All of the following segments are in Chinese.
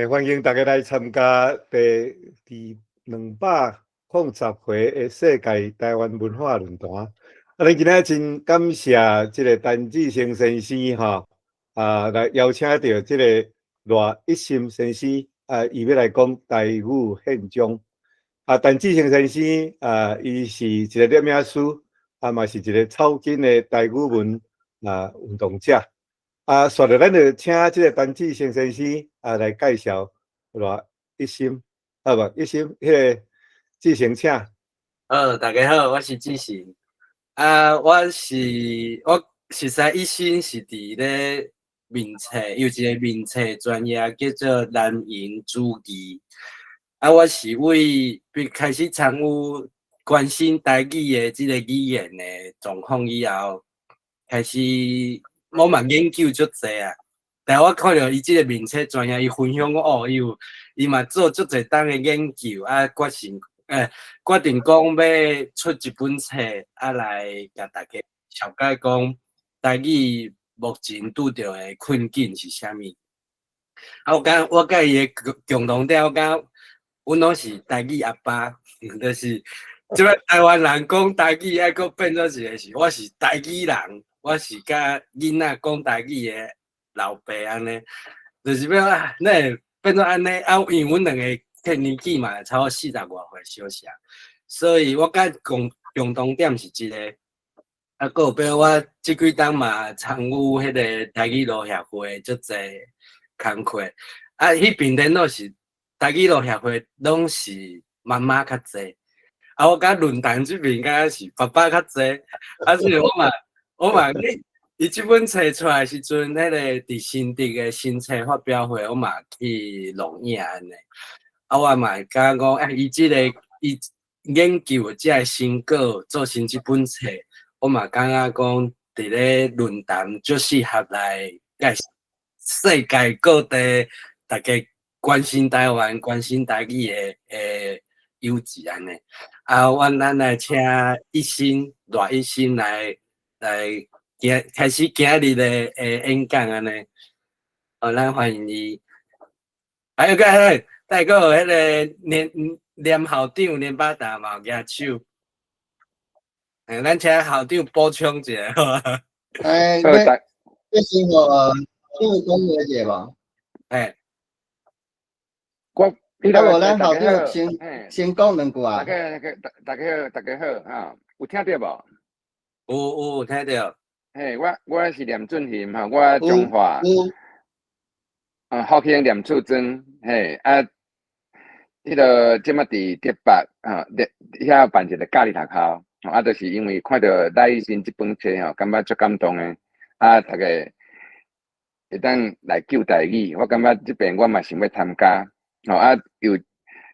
欢迎大家来参加第210回的世界台湾文化论坛。咱今仔真感谢这个陈志成先生来邀请到这个赖一心先生伊要来讲台语宪章。陈志成先生伊是一个列名师，嘛是一个草根的台语文运动者。所以咱就请这个陈志成先生来介绍赖一心，不，一心迄个志成请。大家好，我是志成。我实在一心是伫咧面册，有一个面册专业叫做蓝营主义。我是为开始参与关心台语的这个语言的状况以后，开始我嘛研究足济啊。但我看到伊这个面册专业，伊分享我伊嘛做足济档的研究决定讲要出一本册来甲大家了解讲台语目前拄着的困境是啥物。我甲伊的共同点，我感觉阮拢是台语阿爸，就是即摆台湾人讲台语，还佫变做一个是我是台语人，我是甲囡仔讲台语的老爸安尼，就是要那变做安尼因为阮两个年纪嘛，差不多40外岁小啥，所以我甲共同点是即个。佫有变我即几档嘛参与迄个台语路协会足济工课，迄边联络是台语路协会拢是妈妈较济，我甲论坛这边敢若是爸爸较济，所以我嘛伊即本册出来时阵，迄个伫新竹的新册发表会，我嘛去录影安尼。我嘛感觉讲，伊伊研究这个成果做成即本册，我嘛感觉讲，伫咧论坛最适合来介世界各地大家关心台湾、关心台语的友志安尼。咱来请赖一心来开始今日的演讲安尼。咱欢迎伊。还有再个迄个连校长连巴达嘛有举手，咱请校长补充一下好啊。这是有讲话者无？无咱校长先讲两句啊。大家好有听到无？有听到。我是连俊贤我中华。福兴念厝庄，迄个即马伫台北遐办一个教育学校，就是因为看到赖一心即本册感觉足感动的，大家会当来救台语，我感觉即边我嘛想要参加，又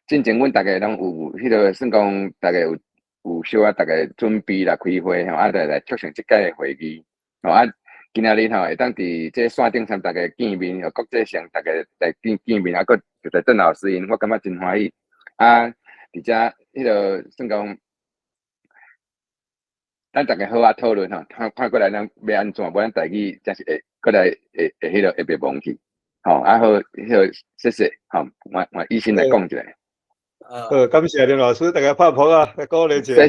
进前阮大家拢有迄个算讲大家有小大家准备来开会来促成即届的会议，今仔日会当伫这线顶上大家见面，国际上大家来见面，佫就是郑老师因，我感觉真欢喜。伫遮迄个算讲，咱大家好讨论看过来咱要安怎，无咱台语才是会过来会迄个会别忘记。好，迄个谢谢，我一心来讲一下。好，感谢林老师，大家拍拍来鼓励一下。谢。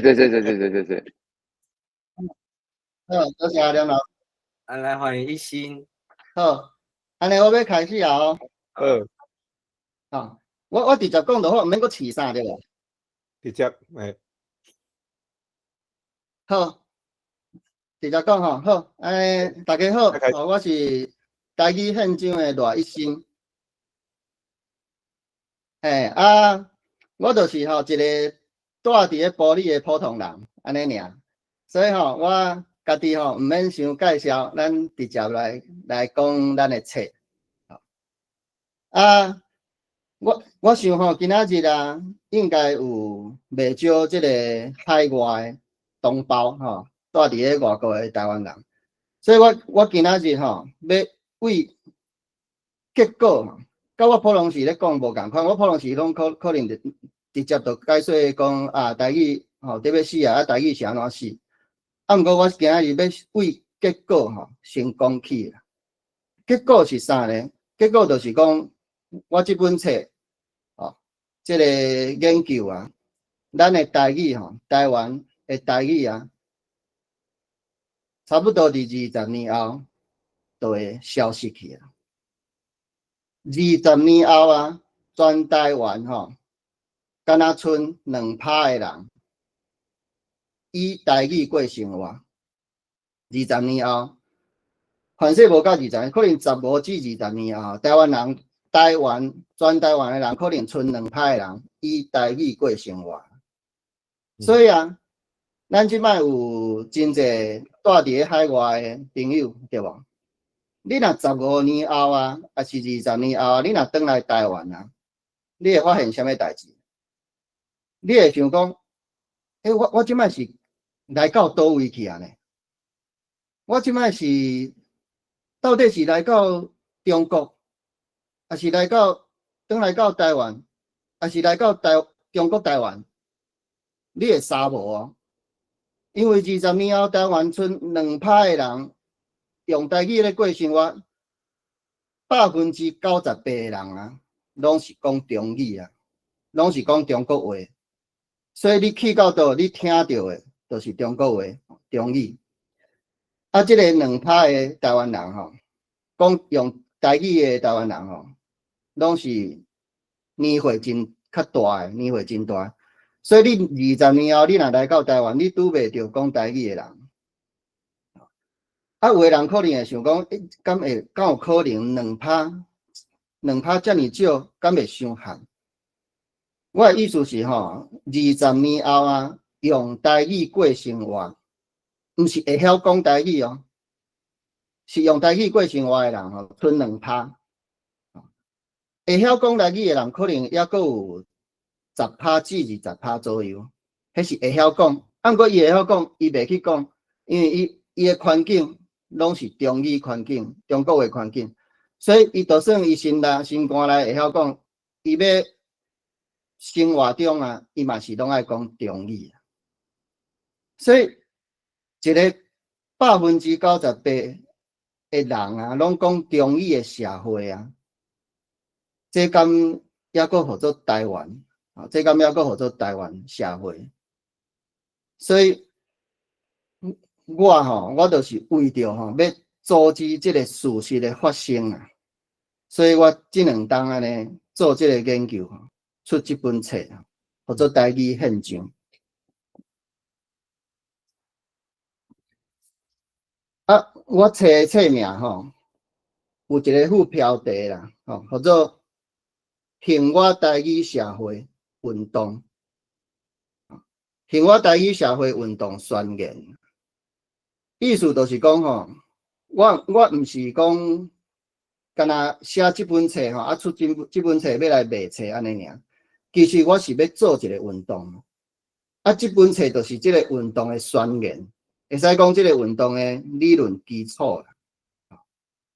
好，多谢梁老师。来欢迎一心。好，安尼我要开始啊。我直接讲就好，毋免阁试啥对无？直接好，直接讲好。大家好，我是台语宪章的赖一心。我就是一个住伫咧玻璃的普通人，安尼尔。所以我家己毋免想介绍，咱直接来讲咱的册。我想今仔日应该有袂少即个海外同胞住伫咧外国的台湾人，所以我今仔日要为结果甲我普通时咧讲无共款，我普通时拢可能直接就解说讲台语得要死台语是安怎死。毋过我今仔日要为结果先讲起啦。结果是啥呢？结果就是讲我这本册哦，这个研究啊，咱的台语吼，台湾的台语啊，差不多伫20年后就会消失去啊。20年后啊，全台湾吼，敢若剩2%的人以台语过生活。20年后，凡是无到20年，可能15至20年后，台湾全台湾的人可能剩2%的人以台语过生活。所以啊，咱即摆有真侪住伫海外的朋友，对无？你若15年后啊，还是20年后啊，你若转来台湾啊，你会发现啥物代志？你会想讲，我即摆是来到倒位去啊呢？我即摆是到底是来到中国，还是转来到台湾，还是来到中国台湾？你会傻无哦？因为20年后台湾剩2%的人用台语咧过生活，98%的人啊，拢是讲中语啊，拢是讲中国话。所以你去到倒，你听到的都是中国话、中语。啊，这个2%的台湾人吼，讲用台语的台湾人吼，拢是年岁较大的，年岁真大。所以你20年后，你若来到台湾，你拄袂着讲台语的人。啊，有的人可能会想讲，敢有可能2%遮尔少，敢会伤罕？我的意思是吼，20年后啊，用台语过生活，毋是会晓讲台语哦，是用台语过生活的人吼，剩2%。会晓讲台语的人，可能还阁有10%至20%左右，迄是会晓讲。啊，毋过伊会晓讲，伊袂去讲，因为伊的环境拢是中语环境、中国的环境，所以伊就算伊心肝内会晓讲，伊要生活中啊，伊嘛是拢爱讲中语。所以一个98%的人啊，拢讲中语的社会啊，这敢还阁号做台湾啊？这敢还阁号做台湾社会？所以我就是为着要阻止这个事实的发生啊，所以我这2冬安尼做这个研究出这本册啊，叫做台语现象。啊，我册的册名有一个副标题啦，叫做“幸我台语社会运动”，幸我台语社会运动宣言。意思就是讲我毋是讲干那写这本册啊出这本册要来卖册安尼尔。其实我是要做一个运动，啊，这本册就是这个运动的宣言，会使讲这个运动的理论基础啦。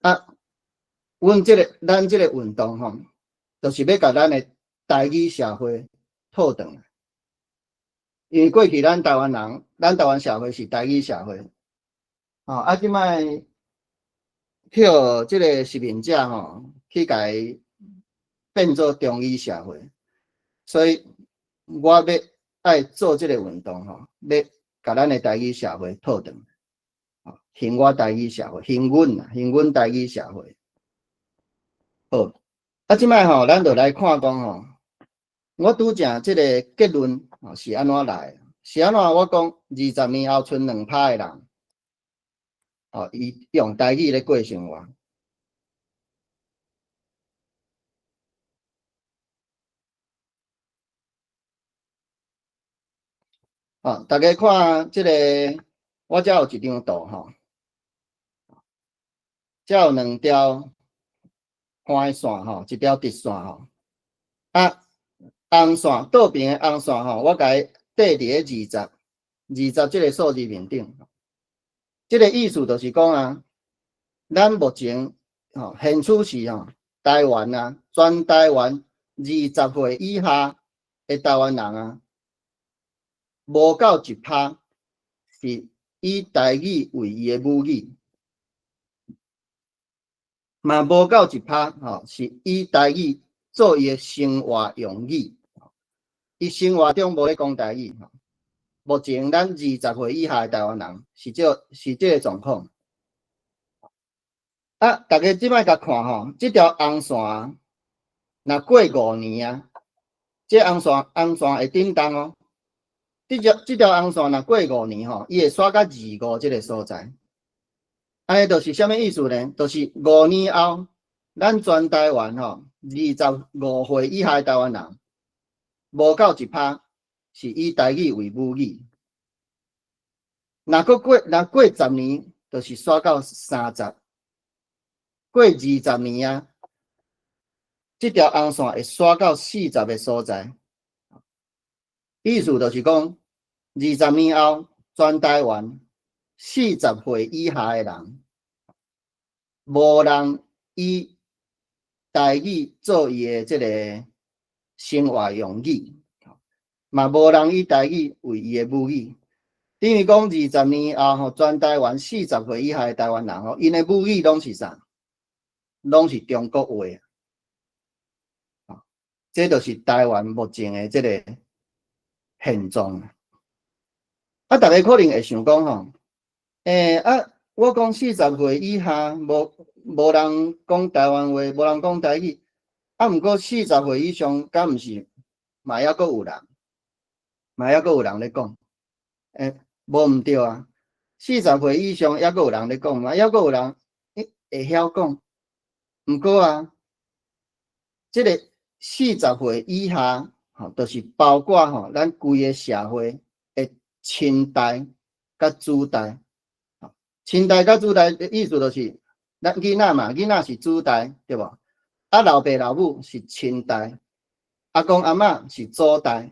啊，咱这个运动就是要甲咱的台语社会套转来，因为过去咱台湾社会是台语社会。啊，即摆叫这个实名者去甲伊变做中医社会，所以我要爱做这个运动要甲咱的台语社会套转，兴我台语社会，兴阮台语社会。好，啊，即摆咱就来看讲我拄则这个结论是安怎来？是安怎？我讲20年后剩2%的人。伊用台语咧过生活。大家看这个，我遮有一张图遮有2条宽线一条直线啊，红线倒边的红线我甲伊缀伫个20这个数字面顶。这个意思就是讲啊，咱目前现处是台湾啊，全台湾20岁以下的台湾人啊，无到1%是以台语为伊的母语。嘛无到1%吼，是以台语做伊诶生活用语。伊生活中无咧讲台语吼。目前咱20岁以下诶台湾人是这个状况。啊，大家即摆甲看吼，即条红线若过5年啊，这红线会叮当哦。即条红线若过5年吼，伊会刷到25即个所在。安尼就是啥物意思呢？就是5年后，咱全台湾吼，25岁以下诶台湾人，无到1%是以台语为母语。若过10年，就是刷到30。过20年啊，这条红线会刷到40个所在。意思就是讲，20年后，全台湾40岁以下的人，无人以台语做伊的这个生活用语，嘛无人以台语为伊的母语。等于讲20年后，全台湾40岁以下的台湾人因的母语拢是啥？拢是中国话。这就是台湾目前的这个现状。啊，大家可能会想讲吼，我讲40岁以下无人讲台湾话，无人讲台语，啊，毋过40岁以上，敢毋是嘛还阁有人，嘛还阁有人咧讲，无毋对啊。40岁以上还阁有人咧讲嘛，还阁有人会晓讲，毋过啊，这个40岁以下，就是包括咱规个社会的亲代甲子代。亲代甲子代的意思就是，咱囡仔嘛，囡仔是子代，对无？啊，老爸老母是亲代，阿公阿嬷是祖代。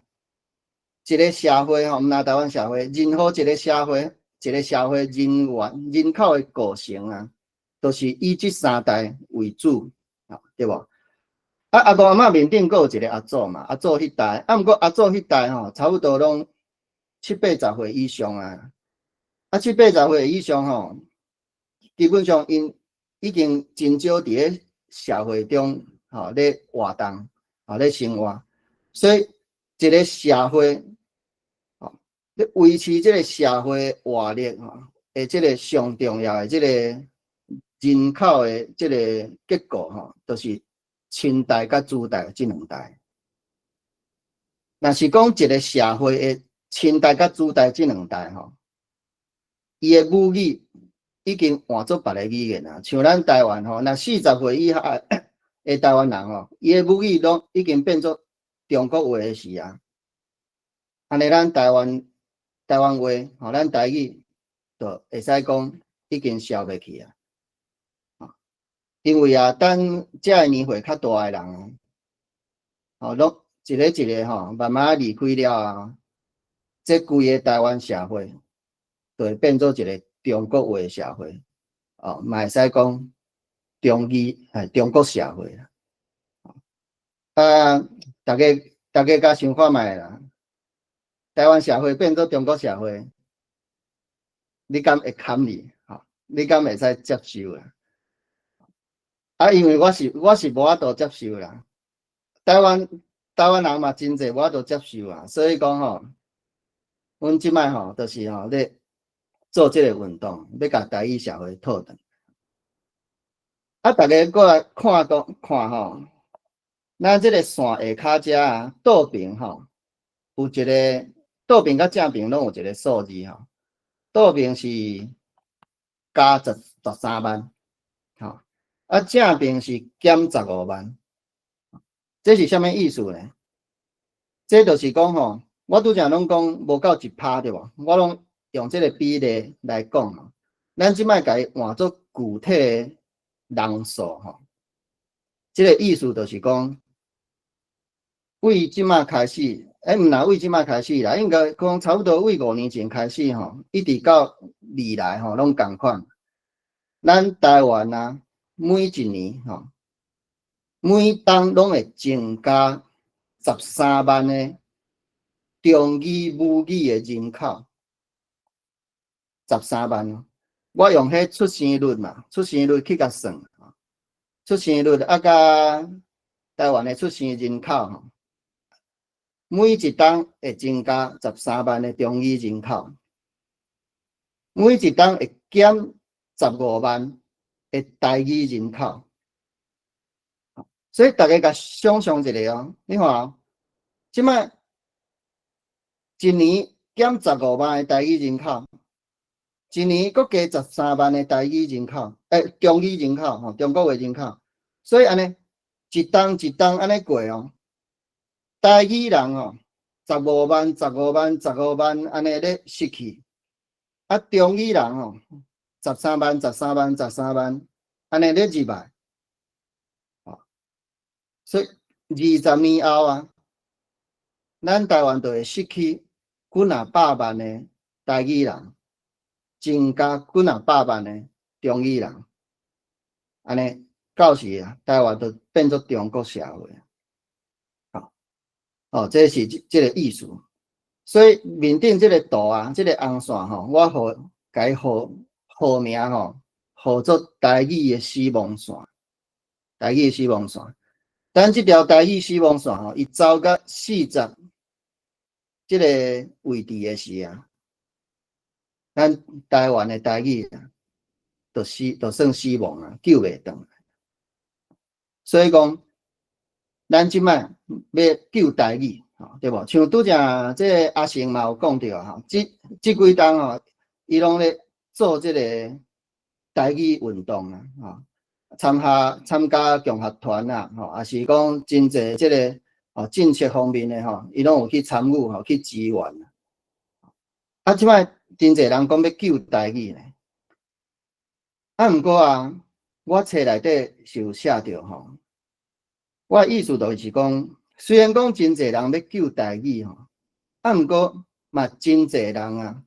一个社会毋若台湾社会，任何一个社会人口的构成啊，都是以这3代为主，对无？啊，阿公阿嬷面顶阁有一个阿祖嘛，阿祖迄代，啊，毋过阿祖迄代差不多拢70、80岁以上啊。啊，70、80岁以上基本上因已经真少伫咧社会中咧活动咧生活，所以一个社会咧维持这个社会活力的这个上重要的这个人口的这个结构就是亲代甲子代这2代。若是讲一个社会的亲代甲子代这2代伊的母语已经换做别个语言啊，像咱台湾若40岁以下的台湾人伊的母语拢已经变做中国话的时啊，安尼咱台湾话咱台语就会使讲已经消袂去啊。因为等这个年岁较大的人拢一个慢慢离开了啊，这规个台湾社会就会变做一个中国话的社会，嘛会使讲中国社会啦。大家甲想看卖啦，台湾社会变做中国社会，你敢会堪哩？你敢会使接受啦？因为我是无法度接受啦。台湾人嘛真侪无法度接受啊，所以讲阮即摆就是咧做这个运动，要甲台语社会讨论。大家过来看咱这个线下骹遮倒边有一个倒边甲正边拢有一个数字倒边是加13万正边是减15万。这是啥物意思呢？这就是讲我拄则拢讲无到1%对无？我拢用这个比例来讲咱即摆甲伊换做具体的人数这个意思就是讲，为即摆开始，毋若为即摆开始啦，应该讲差不多为5年前开始一直到未来拢共款。咱台湾每一年每当拢会增加13万的中语母语的人口，13万。我用迄出生率嘛，出生率去甲算出生率甲台湾的出生人口吼，每一档会增加13万的中医人口，每一档会减15万的台语人口。所以大家甲想象一下哦，你看哦，即摆一年减15万的台语人口，一年佫加13万的台语人口，中语人口吼，中国的人口。所以安尼一档一档安尼过哦，台语人哦，15万、15万、15万安尼咧失去，啊，中语人哦，13万、13万、13万安尼咧入来。所以20年后啊，咱台湾就会失去几若百万的台语人，增加几若百万的中语人，安尼到时啊，台湾就变作中国社会。这是这个意思。所以面顶这个图啊，这个红线吼，我改号名吼，号做台语的死亡线，台语的死亡线。但这条台语死亡线吼，伊走到40这个位置的时啊，咱台湾的台语就算死亡啊，救袂回来。所以讲，咱即摆要救台语，对无？像拄则这阿成嘛有讲到吼，这几档吼，伊拢咧做这个台语运动啊，参加共学团啊，也是讲真侪这个政策方面的吼，伊拢有去参与去支援。啊，即摆真侪人讲要救台语呢，毋过啊，我册内底是有写着吼，我意思就是讲，虽然讲真侪人要救台语吼，毋过嘛真侪人啊，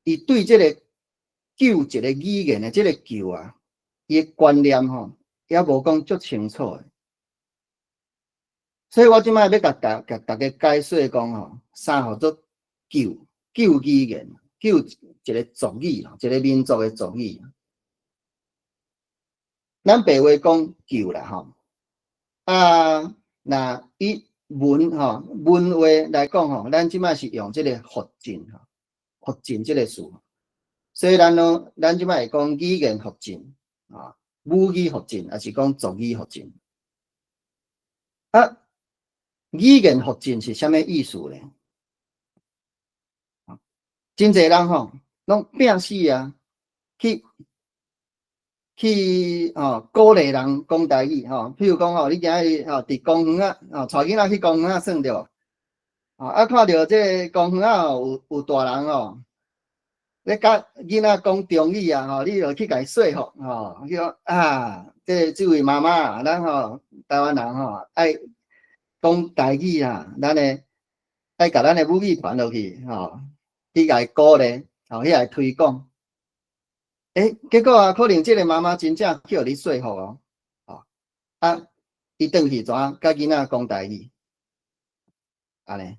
伊对这个救一个语言的这个救啊。伊个观念吼，也无讲足清楚诶，所以我即摆要甲大家解说讲吼，啥叫做救语言，救一个族语，一个民族诶族语。咱白话讲救啦吼，那以文话来讲吼，咱即摆是用这个复振复振这个词，所以咱即摆会讲语言复振母语复振，还是讲族语复振？语言复振是啥物意思咧？真侪人吼，拢拼死啊，去鼓励人讲台语吼。譬如讲吼，你今日伫公园啊，带囡仔去公园啊，算着看到这公园啊有大人吼。咧甲囡仔讲中语啊，你就去甲伊说服叫这位妈妈，咱台湾人爱讲台语啊，咱咧爱甲咱的母语传落去去甲伊鼓励去甲伊推广。结果啊，可能这个妈妈真正去互你说服伊转去怎甲囡仔讲台语，安尼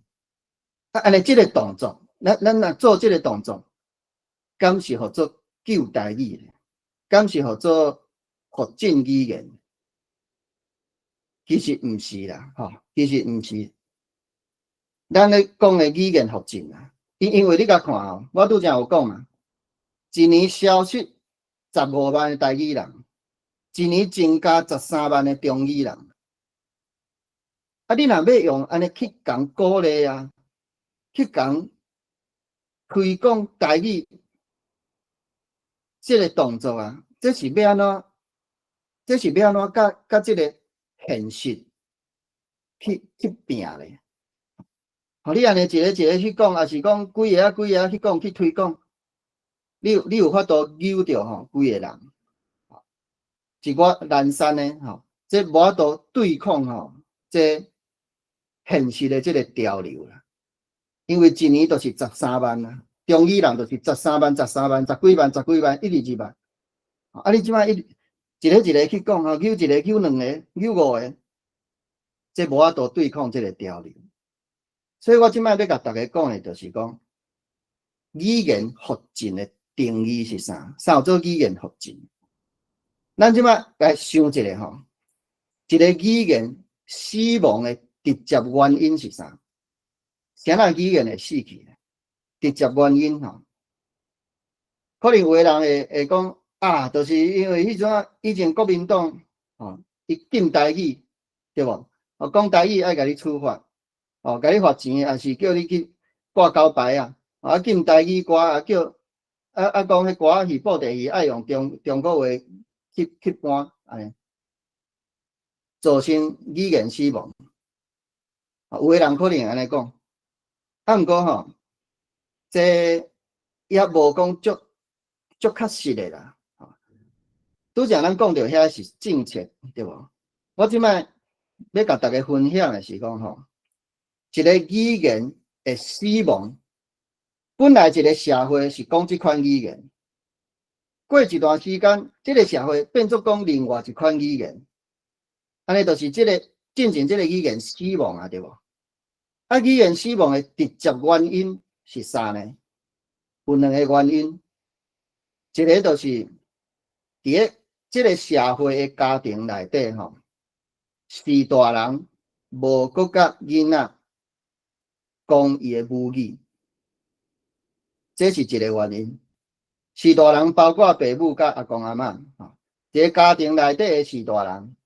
这个动作，咱若做这个动作。敢是合作救台语，敢是合作复振语言？其实毋是啦，其实毋是。咱咧讲的语言复振啊，因为你甲看我拄则有讲嘛，一年消失15万的台语人，一年增加13万的中语人。你若要用安尼去讲鼓励啊，去讲推广台语。这个动作啊，这是要安怎？这是要安怎甲这个现实去拼咧？你安尼一个去讲，也是讲几个去讲去推广，你有法度揪着几个人，一寡难产的这无法度对抗这现实的这个潮流啦。因为一年都是13万啊。中语人就是13万、13万、10几万、10几万，一直入来。你即摆一个去讲揪一个、揪两个、揪5个，这无法度对抗这个潮流。所以我即摆要甲大家讲的，就是讲语言复振的定义是啥？啥叫做语言复振？咱即摆来想一下吼，一个语言死亡的直接原因是啥？啥人语言会死去？直接原因吼，可能有个人会讲啊，就是因为迄阵以前国民党吼，伊禁台语，对无？哦，讲台语爱甲你处罚，哦，甲你罚钱，还是叫你去挂交牌啊？啊，禁台语歌啊，叫讲迄歌是报地语爱用中国话去搬，安尼造成语言死亡。有个人可能安尼讲，啊，毋过吼，这也无讲足确实的啦。拄则咱讲到遐是政策，对无？我即摆要甲大家分享的是讲吼，一个语言的死亡，本来一个社会是讲即款语言，过一段时间，这个社会变作讲另外一款语言，安尼就是这个进行这个语言死亡啊，对无？啊，语言死亡的直接原因是啥呢？有两个原因，一个就是伫个这个社会的家庭内底吼，是大人无搁甲囡仔讲伊的母语，这是一个原因。是大人包括爸母甲阿公阿嬷，吼，伫个家庭内底的是大人，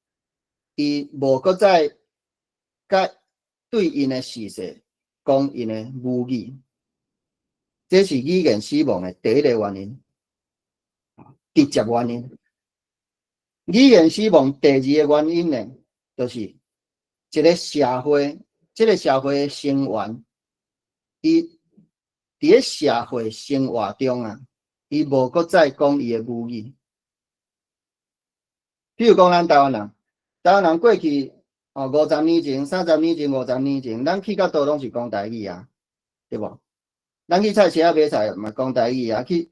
伊无搁再甲对因的事实讲因的母语，这是语言死亡的第一个原因，直接原因。语言死亡第二个原因呢，就是一个社会，这个社会的成员，伊伫个社会生活中啊，伊无搁再讲伊的母语。比如讲，咱台湾人，台湾人过去50年前、30年前、50年前，咱去到倒拢是讲台语啊，对无？咱去菜市仔买菜嘛讲台语啊，去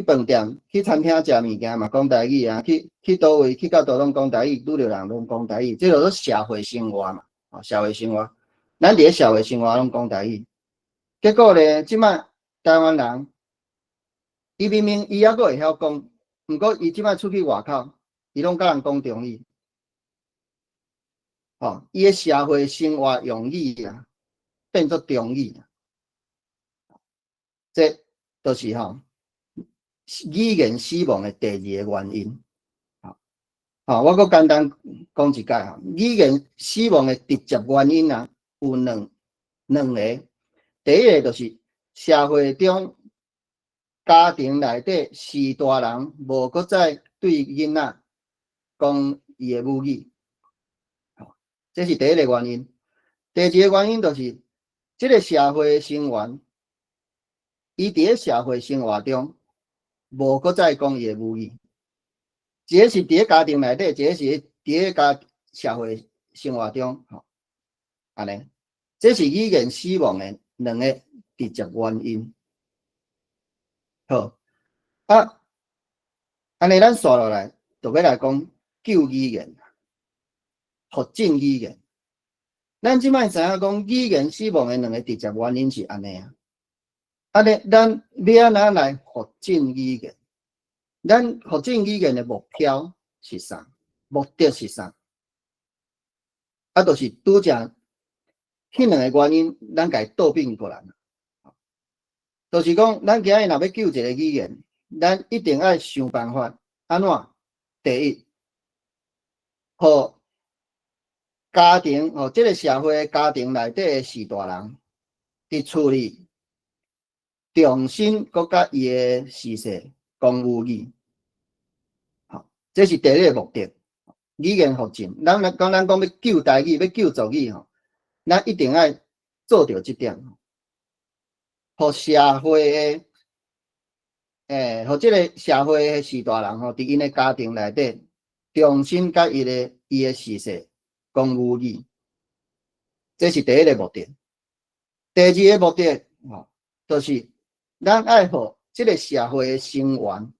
饭店、去餐厅食物件嘛讲台语啊，去倒位去到倒拢讲台语，拄着人拢讲台语，这就是社会生活嘛，社会生活，咱伫个社会生活拢讲台语。结果咧，即摆台湾人，伊明明伊还阁会晓讲，毋过伊即摆出去外口，伊拢甲人讲中语，伊个社会生活用语啊，变做中语，这就是语言死亡的第二个原因。我阁简单讲一解语言死亡的直接原因啊，有两个。第一个就是社会中家庭内底是大人无搁再对囡仔讲伊的母语，这是第一个原因。第二个原因就是这个社会成员，伊伫个社会生活中无搁再讲伊的母语，一个是伫个家庭内底，一个是伫个社会生活中，安尼，这是语言死亡的两个直接原因。好，安尼咱刷落来，就要来讲旧语言、复振语言。咱即摆知影讲语言死亡的两个直接原因是安尼啊。安尼，咱要安怎来复振语言？咱复振语言的目标是啥？目的是啥？就是拄则迄两个原因，咱家倒变过来。就是讲，咱今日若要救一个语言，咱一定要想办法安怎？第一，互家庭这个社会家庭内底的士大人伫处理，重新搁甲伊的事实讲母语，这是第一个目的。语言复振，咱讲要救台语，要救族语咱一定要做到这点。互社会互这个社会的士大人伫因的家庭内底，重新甲伊的事实讲母语，这是第一个目的。第二个目的就是咱爱互这个社会的成员，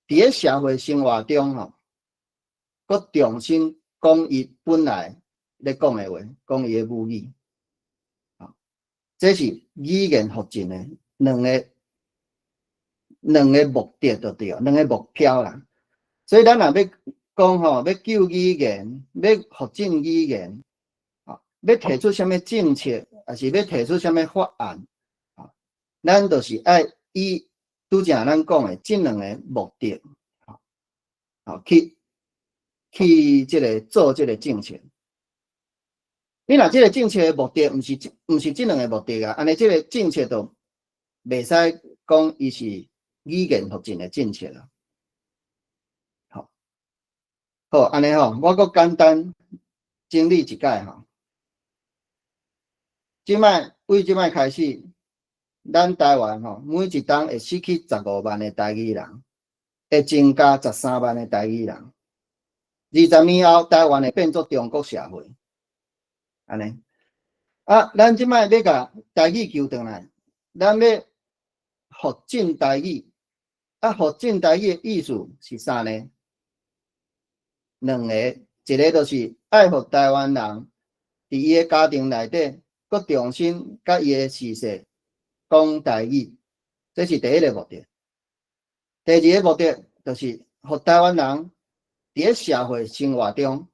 伫个社会生活中搁重新讲伊本来咧讲的话，讲伊的母语。这是语言复振的两个目的就对了，两个目标啦。所以咱若要讲吼，要救语言，要发展语言，要提出什么政策，还是要提出什么法案，咱就是爱以拄则咱讲的这两个目的，去这个做这个政策。你若这个政策的目的毋是这两个目的啊，安尼这个政策就袂使讲伊是语言发展的政策啦。好，安尼吼，我阁简单整理一解吼。为即摆开始，咱台湾吼，每一冬会死去15万的台语人，会增加13万的台语人。20年后，台湾会变作中国社会。安尼，咱即摆要甲台语救回来，咱要发展台语。发展台语的意思是啥呢？两个，一个就是爱护台湾人伫伊个家庭内底，佮重新甲伊个世世讲台语，这是第一个目的。第二个目的就是互台湾人伫个社会生活中，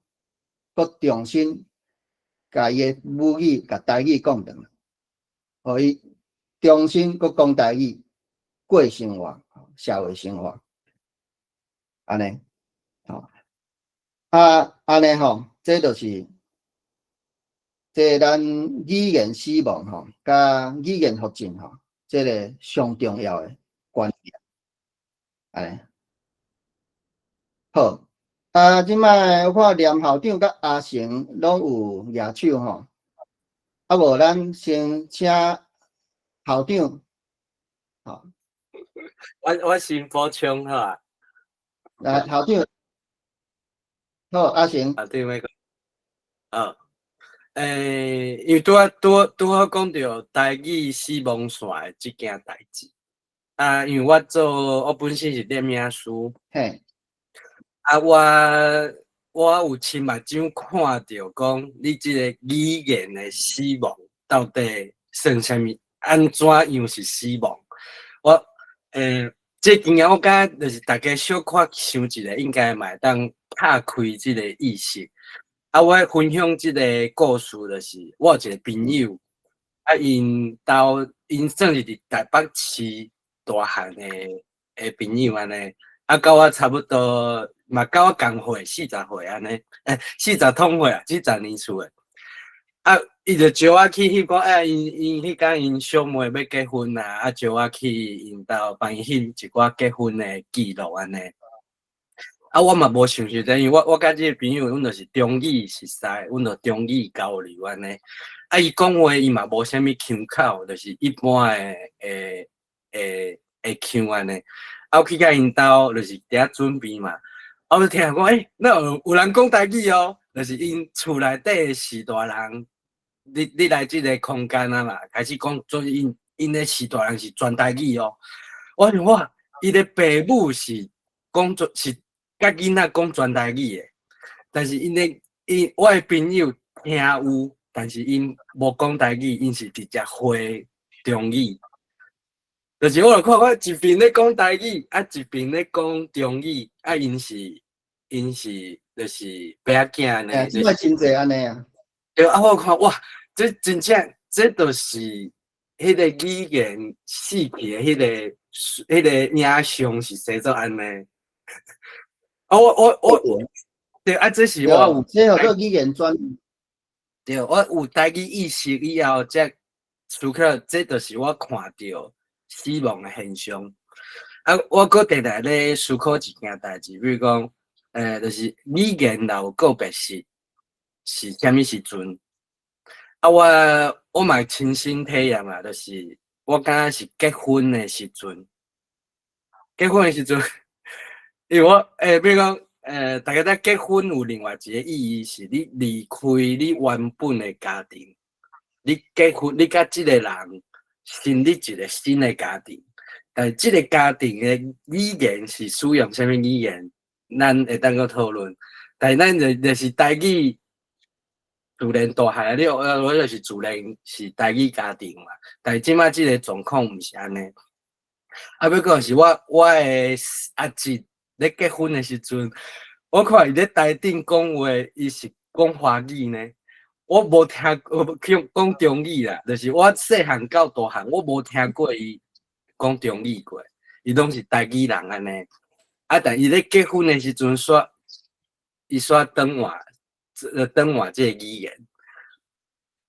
佮重新甲伊个母语、甲台语讲回来，互伊重新佮讲台语，过生活、社会生活，安尼，安尼吼，这就是这咱语言死亡吼，甲语言发展吼，这个上重要的观点，安尼。好，即摆我看连校长甲阿成拢有举手吼，无咱先请校长，好，我先补充好啊。来校长，好，阿成，对要讲，因为拄好讲到台语死亡线的即件代志，因为我本身是念名师，嘿，我有亲目睭看到讲你即个语言的死亡到底算啥物？安怎样是死亡？这经验我感觉就是大家小可想一下，应该嘛会当拍开即个意识。我分享即个故事，就是我有一个朋友，因算是伫台北市大汉的朋友安尼，甲我差不多嘛，甲我同岁40岁安尼，40通岁啊，40年厝的。伊就招我去翕讲，因迄天因小妹要结婚啊，招我去因兜帮伊翕一寡结婚的记录安尼。我嘛无想实在，因为我甲即个朋友，阮就是中语熟识，阮就中语交流安尼。伊讲话伊嘛无啥物腔口，就是一般的腔安尼。我去甲因兜，就是伫遐准备嘛。我就听讲，那有人讲台语哦，就是因厝内底是大人。你来即个空间啊嘛，开始讲，做因咧是大人是全台语哦。我想哇，伊的爸母是讲是甲囡仔讲全台语的，但是我的朋友听有，但是因无讲台语，因是直接会中语。就是我看我一边咧讲台语，一边咧讲中语，因是就是爸囝呢。即摆真侪安尼啊。对，我看哇，这真正这就是迄个语言死去的迄个影像是写做安尼。我对这是我有，这叫做语言专。对，我有台语意识以后，才思考这就是我看到死亡的现象。我搁直直咧思考一件代志，比如讲，就是语言有告别式。是啥物时阵？我嘛亲身体验啊，就是我感觉是结婚的时阵。结婚的时阵，因为我比如讲大家在结婚有另外一个意义，是你离开你原本的家庭，你结婚，你甲即个人成立一个新的家庭，但是即个家庭的语言是使用啥物语言，咱会当个讨论。但是咱就是台语。自然大汉我就是自然是台语家庭嘛，但是即摆即个状况毋是安尼。要讲是我的阿姊，咧结婚的时阵，我看伊咧台顶讲话，伊是讲华语呢。我无听讲中语啦，就是我细汉到大汉，我无听过伊讲中语过，伊拢是台语人安尼。啊，但伊咧结婚的时阵说，伊说转换这个语言。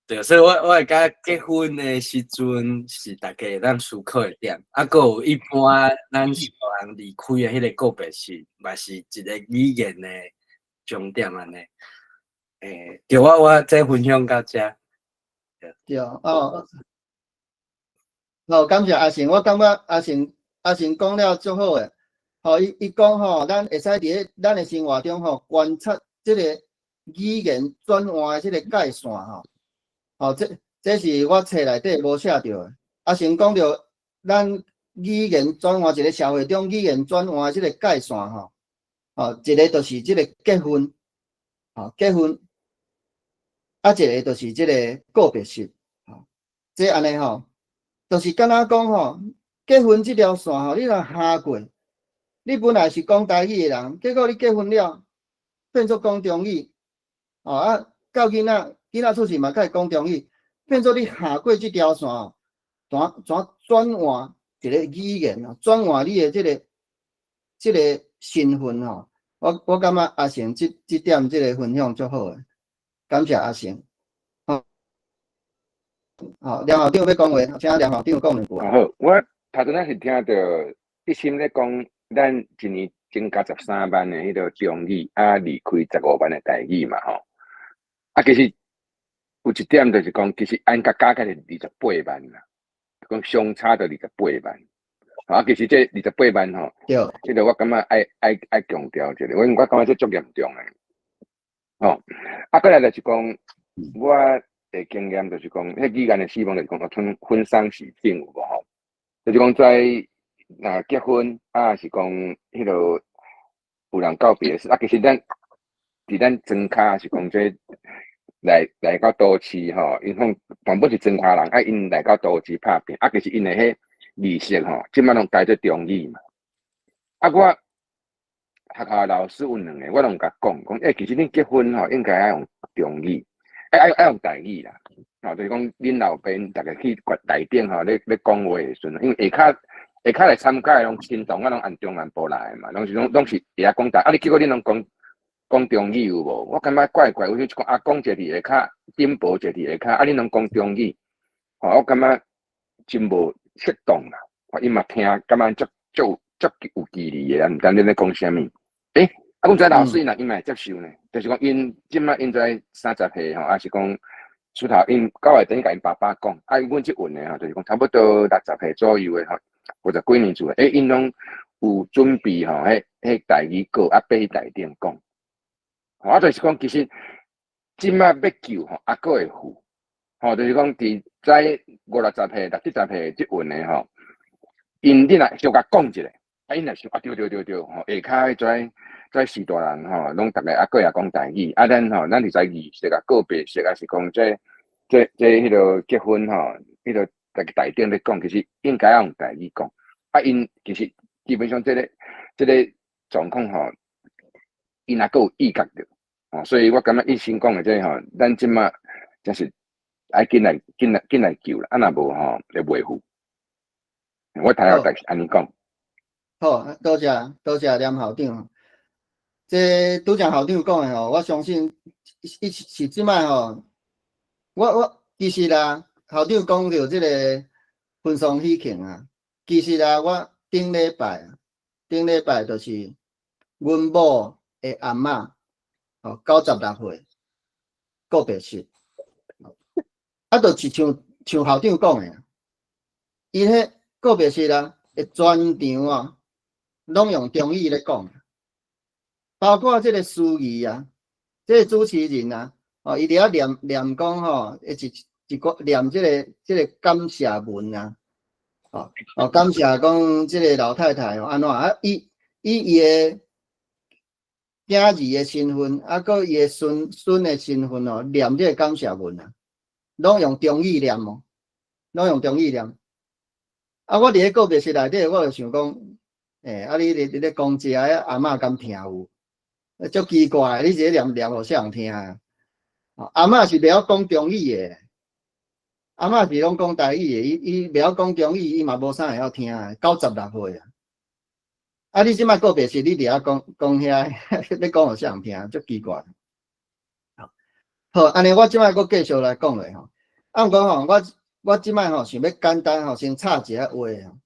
对，所以我会甲结婚的时阵是大家咱思考的点，啊，还有一般咱小人离开的迄个告别式，嘛是一个语言的重点安尼。对我再分享到这。对哦，好，感谢阿成，我感觉阿成讲了足好诶。吼，伊讲吼，咱会使伫咱诶生活中吼观察即个语言转换诶即个界线吼。吼，这是我册内底无写着诶。阿成讲着咱语言转换一个社会中语言转换诶即个界线吼。吼，一个就是即个结婚，吼结婚，啊一个就是即个告别式，吼，这安尼吼，就是敢若讲吼，结婚即条线吼，你若下过，你本来是讲台语诶人，结果你结婚了，变做讲中语，吼啊，到囡仔出世嘛，开始讲中语，变做你下过即条线，转换一个语言啊，转换你诶即个身份吼。我感觉阿成即点即个分享足好诶，感谢阿成。好，梁校长要讲话，请梁校长讲两句。好，我头阵仔是听着一心咧讲，咱一年增加13万的迄个中语，啊，离开15万的台语嘛吼。啊，其实有一点就是讲，其实按甲加起来28万啦，讲相差着28万。啊，其实这28万吼，对，这个我感觉爱强调一下，我感觉这足严重诶。哦，啊，过来就是讲，我诶经验就是讲，迄语言诶死亡就是讲，婚丧喜庆有无吼？就是讲在结婚啊，是讲迄个有人告别式啊，其实伫咱庄脚是讲这来到都市吼，因讲全部是庄脚人，啊，因来到都市拍拼，啊，其实因诶迄仪式吼，即摆拢改做中语嘛。啊，我学校老师有两个，我拢甲讲，其实恁结婚吼，应该爱用中语，爱用台语啦。吼，就是讲恁老爸逐个去台顶吼，咧讲话诶时阵，因为下骹来参加诶拢亲同，拢按中南部来诶嘛，拢是会晓讲台，啊，你结果恁拢讲中语有无？我感觉怪怪，有时讲阿公坐伫下骹，顶婆坐伫下骹，啊，恁拢讲中语，吼，我感觉真无适当啦。伊嘛听，感觉足有距离诶，毋知恁咧讲啥物。啊，阮遮老师因嘛会接受呢，就是讲因即摆因在30岁吼，还是讲出头因9月等甲因爸爸讲，啊，阮即运诶吼，就是讲差不多60岁左右诶吼，50几年厝诶，因拢有准备吼，迄台语课啊，爬去台顶讲。啊，就是讲其实即摆要救吼，还佫会付，吼，就是讲伫在50-60岁、60-70岁即运诶吼，因你若小甲讲一下，啊，因若想啊，对，吼，下骹跩时大人吼，拢逐个还佫会讲台语，啊，咱是在仪式啊、告别式啊，是讲这迄个结婚吼，迄个台顶咧讲，其实应该用台语讲，啊，因其实基本上这个状况吼，因还佫有意觉着。哦，所以我感觉伊先讲的这吼，咱即马真是爱紧来救啦，啊若无吼会袂赴。我睇下就是安尼讲。好，多谢梁校长。这拄则校长讲的吼，我相信伊是即摆吼，我其实啦，校长讲到即个婚丧喜庆啊，其实啦，我顶礼拜就是阮某的阿嬷。哦，96岁告别式，啊，就是像校长讲的，伊迄告别式啊，会全场啊，拢用中语咧讲，包括即个司仪啊，即个主持人啊，哦，伊伫遐念讲吼，一个念即个感谢文啊，哦，感谢讲即个老太太哦，安怎啊，伊诶。囝儿的身份，啊，佮伊的孙的身份哦，念这个感谢文啊，拢用中语念哦，拢用中语念。啊，我伫咧告别式内底，我就想讲，你咧讲这阿嬷敢听有？足奇怪，你这念互啥人听啊？阿嬷是袂晓讲中语的，阿嬷是拢讲台语的，伊袂晓讲中语，伊嘛无啥会晓听啊。96岁啊！你即摆个别是你伫遐讲遐，你讲互啥人听？足奇怪。好，安尼我即摆佫继续来讲咧吼。啊，毋过吼，我即摆吼想要简单吼先插一下话吼，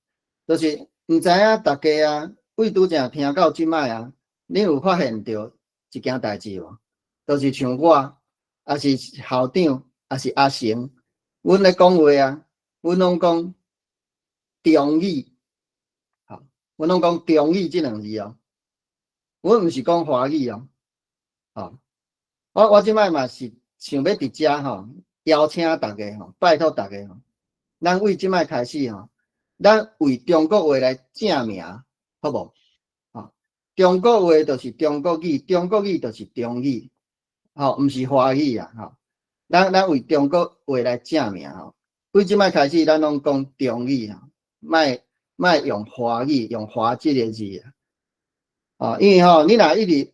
就是毋知影大家啊，为拄则听到即摆啊，恁有发现到一件代志无？就是像我，也是校长，也是阿成，阮咧讲话啊，阮拢讲中语，吼，阮拢讲中语即两字哦，阮毋是讲华语哦，吼，我即摆嘛是想要伫遮吼，邀请大家吼，拜托大家吼，咱为即摆开始吼，咱为中国话来正名，好无？吼，中国话就是中国语，中国语就是中语。吼，毋是华语啊，吼，咱为中国话来正名吼，为即摆开始，咱拢讲中语吼，莫用华语，用华即个字啊，因为吼，你若一直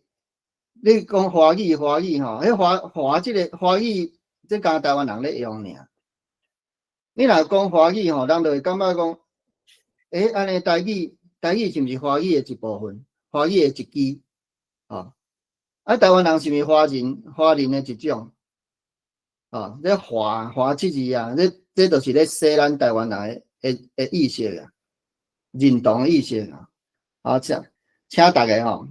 你讲华语吼，迄华即个华语，即讲台湾人咧用尔。你若讲华语吼，人就会感觉讲，安尼台语是毋是华语的一部分？华语的一支，吼。啊，台湾人是毋是华人的一种？这华即字啊，这就是咧洗咱台湾人的意识啊，认同的意识啊。好，请大家吼，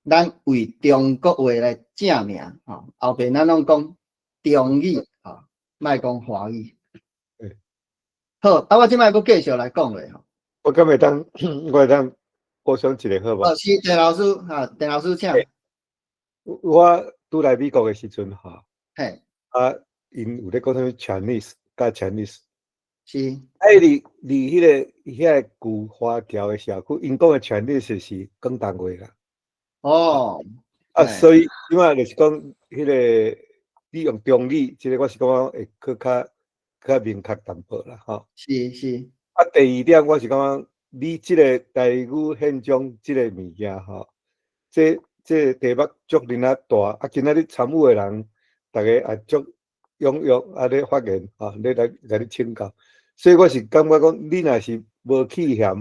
咱为中国话来正名吼，后边咱拢讲中语吼，莫讲华语。好，啊，我即摆佫继续来讲咧吼。我敢会当，我会当补充一个好无？是陈老师哈，陈老师请。我拄来美国的时阵哈，嘿，因有咧讲什么 Chinese 甲 Chinese， 是，离迄个旧华侨的社区，因讲的 Chinese 是广东话啦。哦，所以即摆就是讲迄个你用中语，即个我是感觉会佫较明确淡薄啦，吼。是。第二点，我是感觉你即个台语现状即个物件吼，这题目足尔啊大，今仔日参与的人，大家也足踊跃咧发言咧来甲你请教，所以我是感觉讲，你若是无气嫌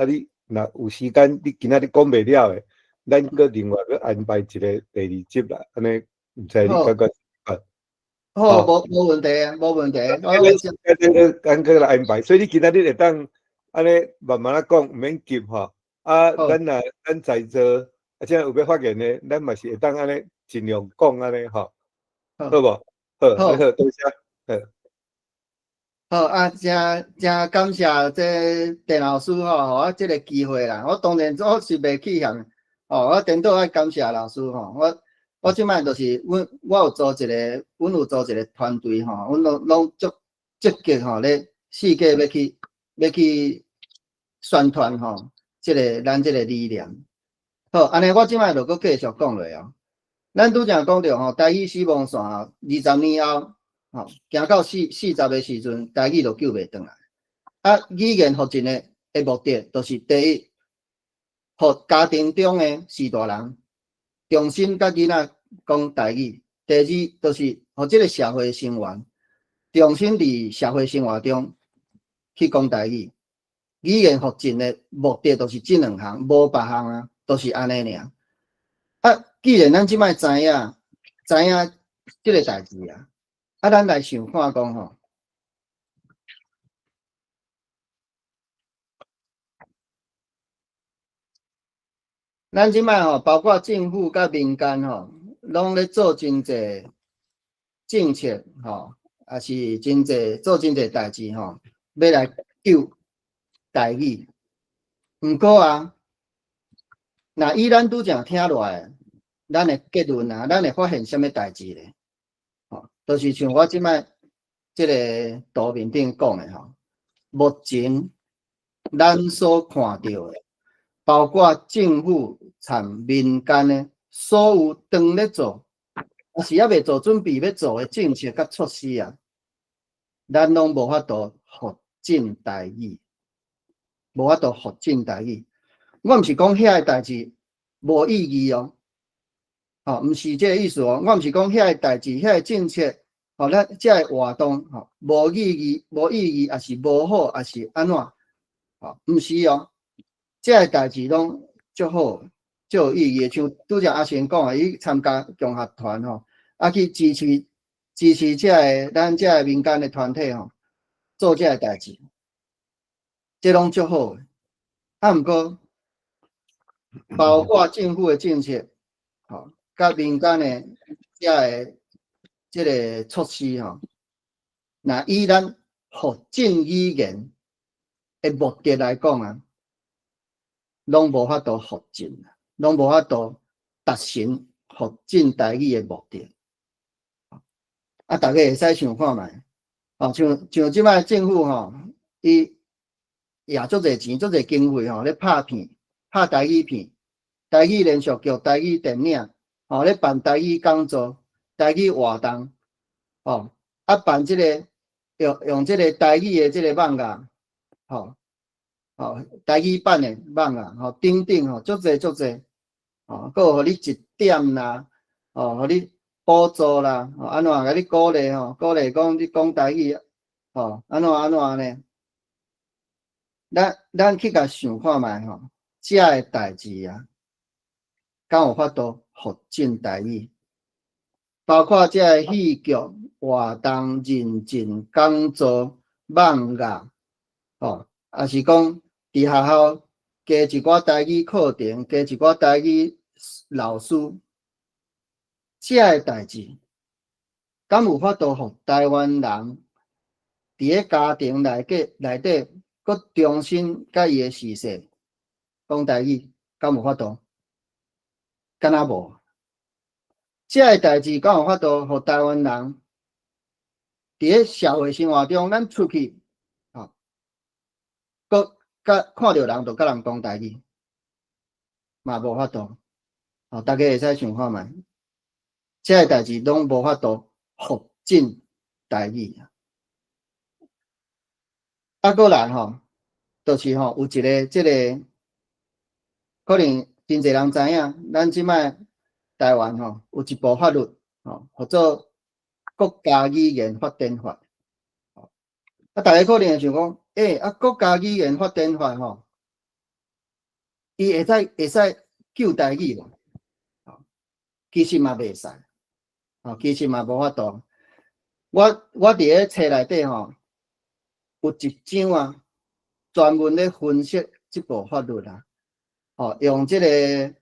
你若有时间，你今仔日讲袂了的，咱佫另外佫安排一个第二集啦，安尼毋知你感觉？好，无问题啊，无问题。咱佫来安排，所以你今仔日会当安尼慢慢讲，毋免急咱在座。即有要发言的，咱嘛是会当安尼尽量讲安尼吼，好无？好，多谢。好啊，真感谢这陈老师吼，互我即个机会啦。我当然我是袂气嫌，我颠倒爱感谢老师吼。我即摆就是阮有组一个团队吼，阮拢足积极吼咧，世界要去宣传吼，咱即个理念。好，安尼我即摆就佫继续讲落哦。咱拄则讲着吼，台语死亡线20年后，行到40的时阵，台语就救袂转来。语言复振的目的，就是第一，互家庭中的士大人重新甲囡仔讲台语；第二，就是互即个社会成员重新伫社会生活中去讲台语。语言复振的目的，就是即两项，无别项啊。都是安尼尔。既然咱即摆知影即个代志啊，咱来想看讲吼，咱即摆吼，包括政府甲民间吼，拢咧做真侪政策吼，也是做真侪代志吼，要来救台语。毋过那以咱拄则听落来，咱的结论咱会发现什么代志咧？就是像我即摆即个图面顶讲的吼，目前咱所看到的，包括政府参民间的所有当咧做，也是还未做准备要做的政策甲措施咱拢无法度复振台语，无法度复振台语。我毋是讲遐个代志无意义哦，吼，毋是即个意思哦。我毋是讲遐个代志、遐个政策，吼，咱即个活动，吼，无意义，也是无好，也是安怎？吼，毋是哦，即个代志拢足好，足有意义。像拄则阿贤讲啊，伊参加共学团吼，啊去支持即个咱即个民间的团体吼，做即个代志，即拢足好诶。啊，毋过包括政府的政策，吼，甲民间的即个措施吼，那以咱福建语言的目的来讲啊，拢无法度福建，拢无法度达成福建台语的目的。啊，大家会使想看觅，哦，像即摆政府吼，伊也足侪钱、足侪经费吼，咧拍片、拍台语片、台语连续剧、台语电影，吼，咧办台语讲座、台语活动，吼，啊办即个用即个台语的即个网页，吼，台语版的网页，吼，等等吼，足侪，吼，佫有互你一点啦，吼，互你补助啦，吼，安怎甲你鼓励吼，鼓励讲你讲台语，吼，安怎呢？咱去甲想看觅吼，遮个代志啊，敢有法度福建台语？包括遮个戏剧、活动、认证、讲座、网页，吼，也是讲伫学校加一寡台语课程，加一寡台语老师，遮个代志，敢有法度互台湾人伫个家庭内底，佮重新甲伊个视线讲台语，敢有法度？敢若无。遮个代志敢有法度互台湾人伫个社会生活中，咱出去，吼，佮看到人就甲人讲台语，嘛无法度。吼，大家会使想看觅，遮个代志拢无法度福建台语。啊，过来吼，就是吼有一个即个，可能真侪人知影，咱即摆台湾吼有一部法律吼，叫做国家语言发展法。啊，大家可能会想讲，国家语言发展法吼，伊会使救台语无？其实嘛袂使，其实嘛无法度。我伫个册内底吼。有一章啊，专门咧分析即部法律啊，吼，用即个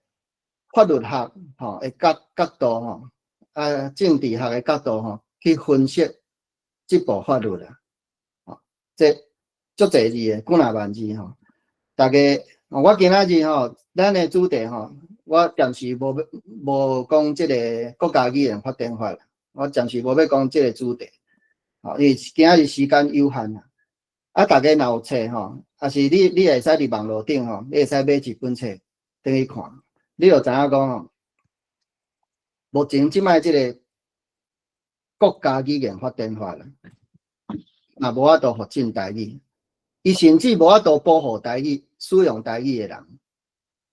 法律学吼的角度吼，啊，政治学的角度吼，去分析即部法律啊，吼，这足侪字的，几若万字吼。大家，我今仔日吼，咱的主题吼，我暂时无讲即个国家语言发展法啦，我暂时无要讲即个主题，吼，因为今仔日时间有限啊。啊，大家若有册吼，也是你会使伫网络顶吼，你会使买一本册等去看，你就知影讲吼，目前即摆即个国家语言发展法啦，也无法度福建台语，伊甚至无法度保护台语、使用台语的人，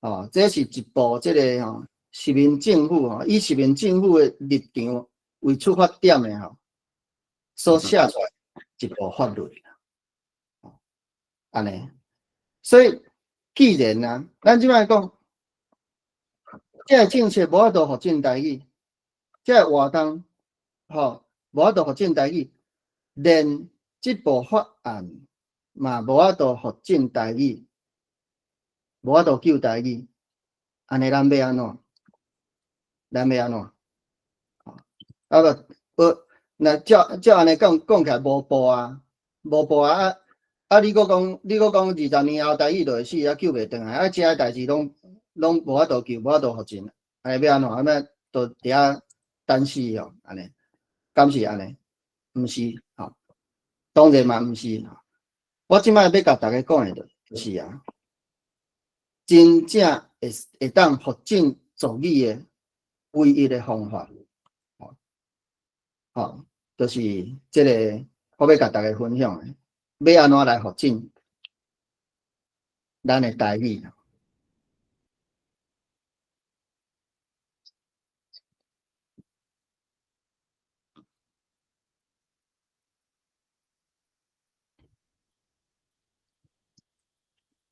哦，这是一部即个吼，实民政府吼，以实民政府的立场为出发点的吼，所写出来一部法律。安尼，所以既然啊，咱即摆讲，这个政策无法度福建台语，这个活动吼无法度福建台语，连即部法案嘛无法度福建台语，无法度救台语，安尼咱要安怎？咱要安怎？啊个，那照安尼讲起来无步啊，无步啊！啊！你搁讲20年后台语就会死，啊救袂转来，啊，遮个代志拢无法度救，无法度福建，安尼要安怎？安尼就伫遐等死哦，安尼，敢是安尼？毋是，吼，当然嘛毋是。我即摆要甲大家讲的就是啊，真正会当福建族语的唯一的方法，吼，就是即个我要甲大家分享的。要安怎来福建咱的台语？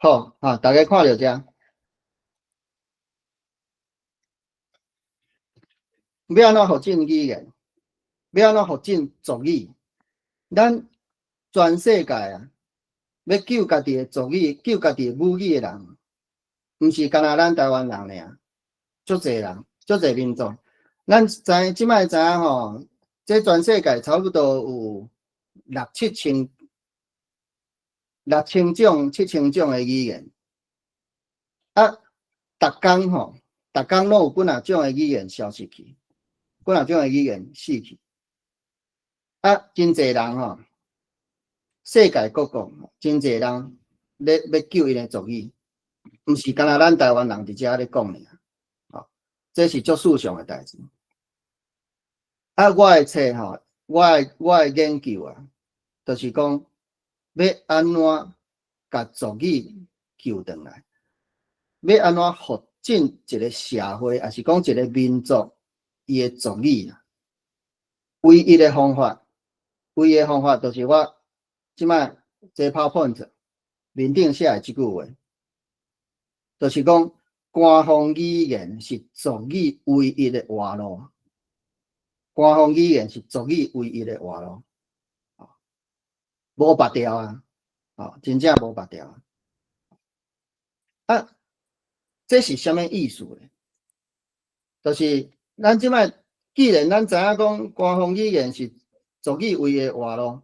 好啊，大家看到遮，要安怎发展语言？要安怎发展族语？咱全世界啊，要救家己的族语、救家己的母语的人，毋是干那咱台湾人尔，足侪人、足侪民众。咱即摆知影吼，这全世界差不多有6、7千种、7千种的语言。啊，逐工吼，逐工拢有几若种的语言消失去，几若种的语言死去。啊，真侪人吼，世界各国真侪人要救因的族语，毋是干那咱台湾人伫遮咧讲尔，吼，这是足事上的代志。啊，我的册吼，我的研究啊，就是讲要安怎甲族语救回来，要安怎发展一个社会，还是讲一个民族伊的族语啊？唯一的方法就是我即摆这 PowerPoint 面顶写的即句话，就是讲官方语言是族语唯一的活路。官方语言是族语唯一的活路，无别条啊，真正无别条啊。这是什么意思呢？就是咱即摆既然咱知影讲官方语言是族语唯一的活路，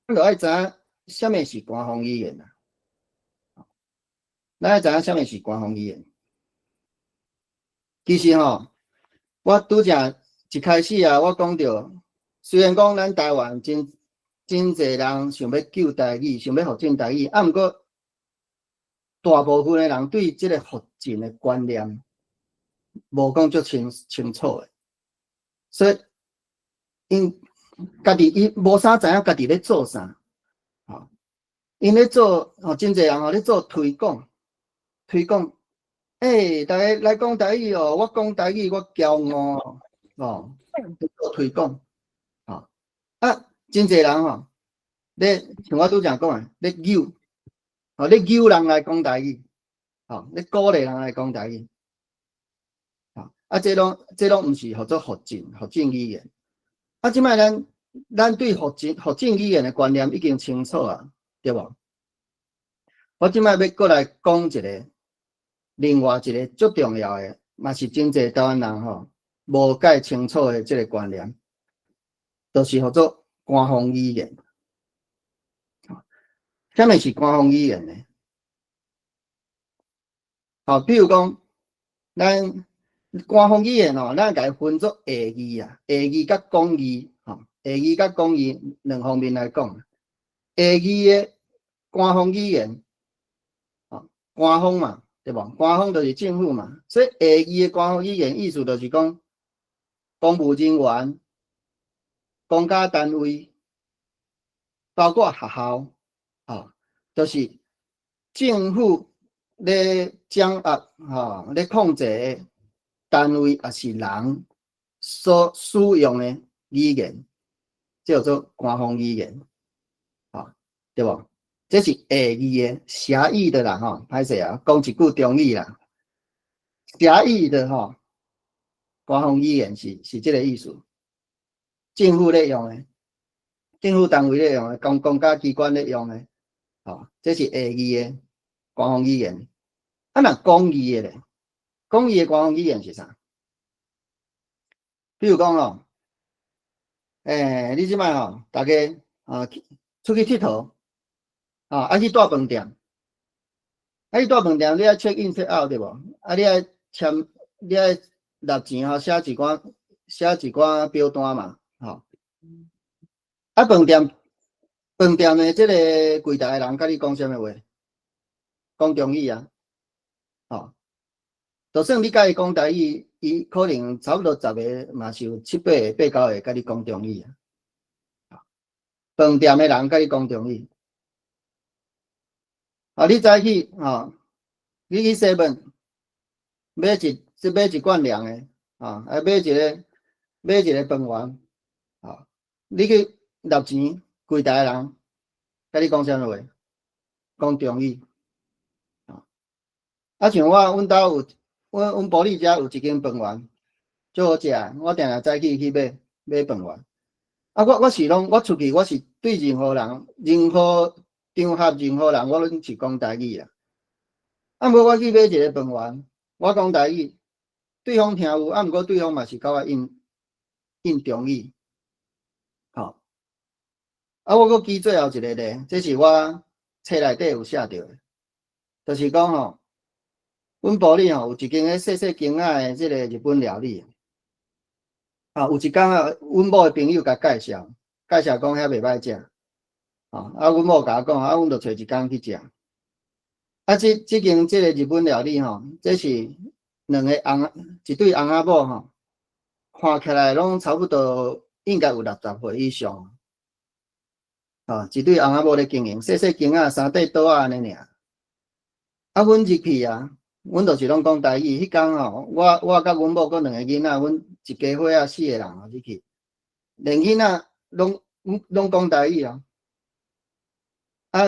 咱就爱知影什么是官方语言啊？咱爱知影什么是官方语言。其实吼，我拄则一开始啊，我讲到，虽然讲咱台湾真侪人想要救台语，想要发展台语，毋过大部分的人对即个发展的观念无讲足清楚的，所以因家己伊无啥知影家己咧做啥，因咧做真侪人咧做推广，大家来讲台语哦，我讲台语我骄傲哦，做推广，真侪人咧像我拄则讲的，咧诱人来讲台语，咧鼓励人来讲台语，这拢毋是合作发展语言。即摆咱对发展语言的观念已经清楚啊，对无？我即摆要过来讲另外一个足重要的，嘛是真侪台湾人无解清楚的即个观念，就是合作官方语言。什么是官方语言呢？比如讲，咱官方语言咱甲伊分作下语啊，下语甲公语，下语甲公语两方面来讲。下语的官方语言，官方嘛，对无？官方就是政府嘛，所以下语的官方语言意思就是讲，公务人员、公家单位，包括学校，就是政府咧掌握咧控制的单位也是人所使用的语言，叫做官方语言，对无？这是下语的狭义的啦，歹势啊，讲一句中语啦，狭义的官方语言是这个意思，政府咧用的，政府单位咧用的，公家机关咧用的，这是下语的官方语言。若公语的咧，公语的官方语言是啥？比如讲你即摆大家出去佚佗，去大饭店，去大饭店你爱 check in check out 对无？你爱签，你爱纳钱写一寡表单嘛，饭店的这个柜台的人甲你讲什么话？讲中语啊，就算你甲伊讲台语，伊可能差不多10个嘛是有7、8、9个甲你讲中语啊。饭店的人甲你讲中语，你早去你去7买一罐凉的买一个饭圆你去纳钱，柜台的人甲你讲啥物话？讲中语，像阮兜有，阮保利遮有一间饭园，最好食的，我定定早起去买饭圆。我是拢，我出去我是对任何人、任何场合、任何人，我拢是讲台语啦。无我去买一个饭圆，我讲台语，对方听有，毋过对方嘛是甲我应中语。吼，我阁记最后一个咧，这是我册内底有写着的，就是讲吼，阮部里吼有一间细细间仔的即个日本料理。有一工啊，阮某的朋友甲介绍讲遐袂歹食，阮某甲我讲，阮就找一工去食。即间即个日本料理吼，这是两个一对翁仔某吼，看起来拢差不多应该有60岁以上。一对翁仔某咧经营，细细间仔3块桌安尼尔。阮入去啊，阮就是拢讲台语。迄工吼，我甲阮某搁两个囡仔，阮一家伙仔4个人入去，连囡仔拢讲台语啊。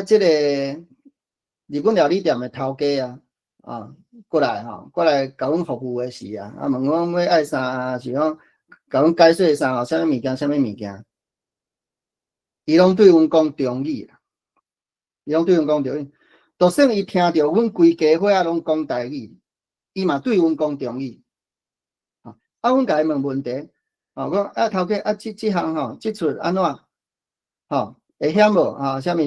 即个日本料理店的头家过来甲阮服务的时问阮要爱啥，是讲甲阮解说啥啥物物件，伊拢对阮讲中语啦，就算伊听到阮规家伙仔拢讲台语，伊嘛对阮讲中语。阮甲伊问问题，讲头家即项吼，即出安怎？会晓无？啥物？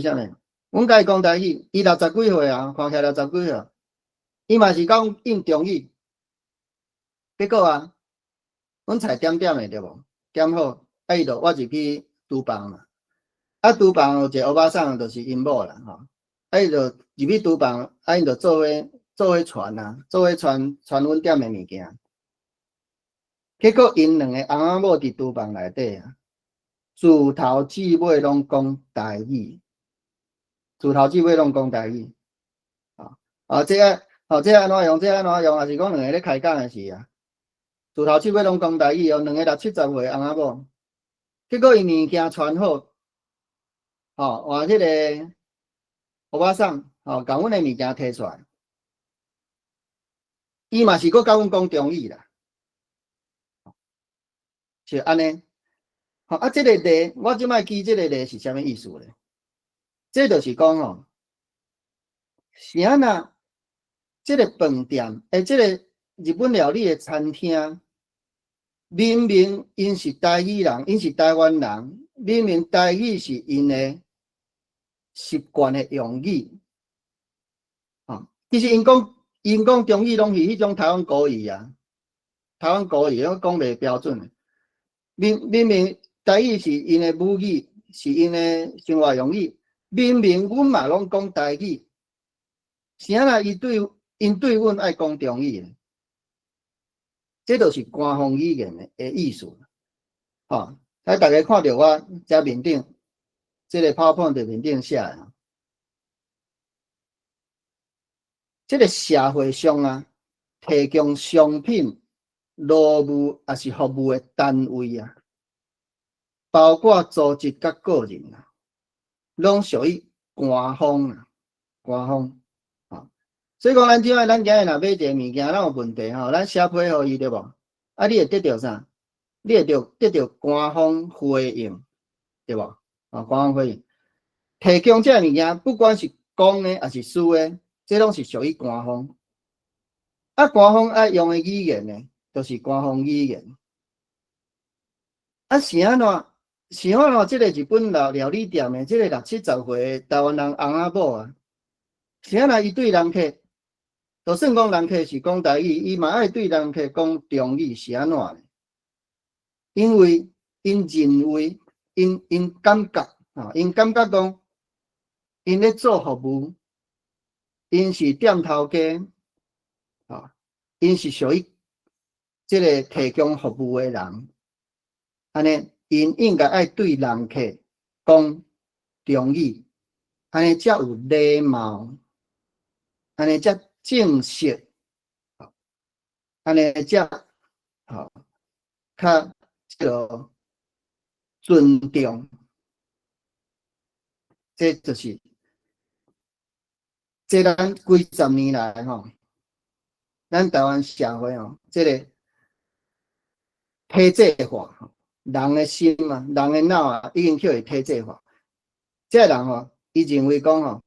阮甲伊讲台语，伊60几岁啊，看起来60几岁，伊嘛是讲应中语。结果阮菜点的对无？点好，伊就我入去厨房嘛。厨房有一个欧巴桑，就是因某啦，伊就入去厨房，因就做伙传阮点的物件。结果因两个翁仔某伫厨房内底自头至尾拢讲台语。这个这安怎用？也是讲两个咧开讲的时自头至尾拢讲台语两个60、70岁翁仔某。结果伊物件传好，换迄个欧巴桑，甲阮的物件摕出来，伊嘛是阁甲阮讲中语啦，是安尼。这个例，我即摆记这个例是啥物意思咧？这就是讲是安那？这个饭店，这个日本料理的餐厅，明明因是台语人，因是台湾人，明明台语是因的习惯的用语，其实因讲中语拢是迄种台湾国语啊，台湾国语讲袂标准的。明明台语是因的母语，是因的生活用语。明明阮嘛拢讲台语，是安那因对阮爱讲中语咧？这就是官方语言的意思。大家看到我遮面顶，这个 PowerPoint 面顶写的，这个社会上提供商品、劳务也是服务的单位包括组织甲个人拢属于官方官方。所以讲，咱今日若买一个物件，咱有问题咱写批互伊对无？你会得到啥？你会得到官方回应，对无？官方回应提供这物件，不管是公的还是私的，这拢是属于官方。官方爱用的语言呢，就是官方语言。是安怎？是安怎？这个日本料理店的这个60、70岁的台湾人翁仔某是安怎？伊对人客，就算讲人客是讲台语，伊嘛爱对人客讲中语，是安怎呢？因为因认为，因感觉因感觉讲，因咧做服务，因是店头家因是属于这个提供服务的人，安尼。因应该爱对人客讲中语，安尼才有礼貌，安尼才正式，安尼才较尊重。这就是这咱几十年来咱台湾社会哦，这个体制化，人的心啊，人的脑啊，已经叫伊体制化。这人吼，伊认为讲吼，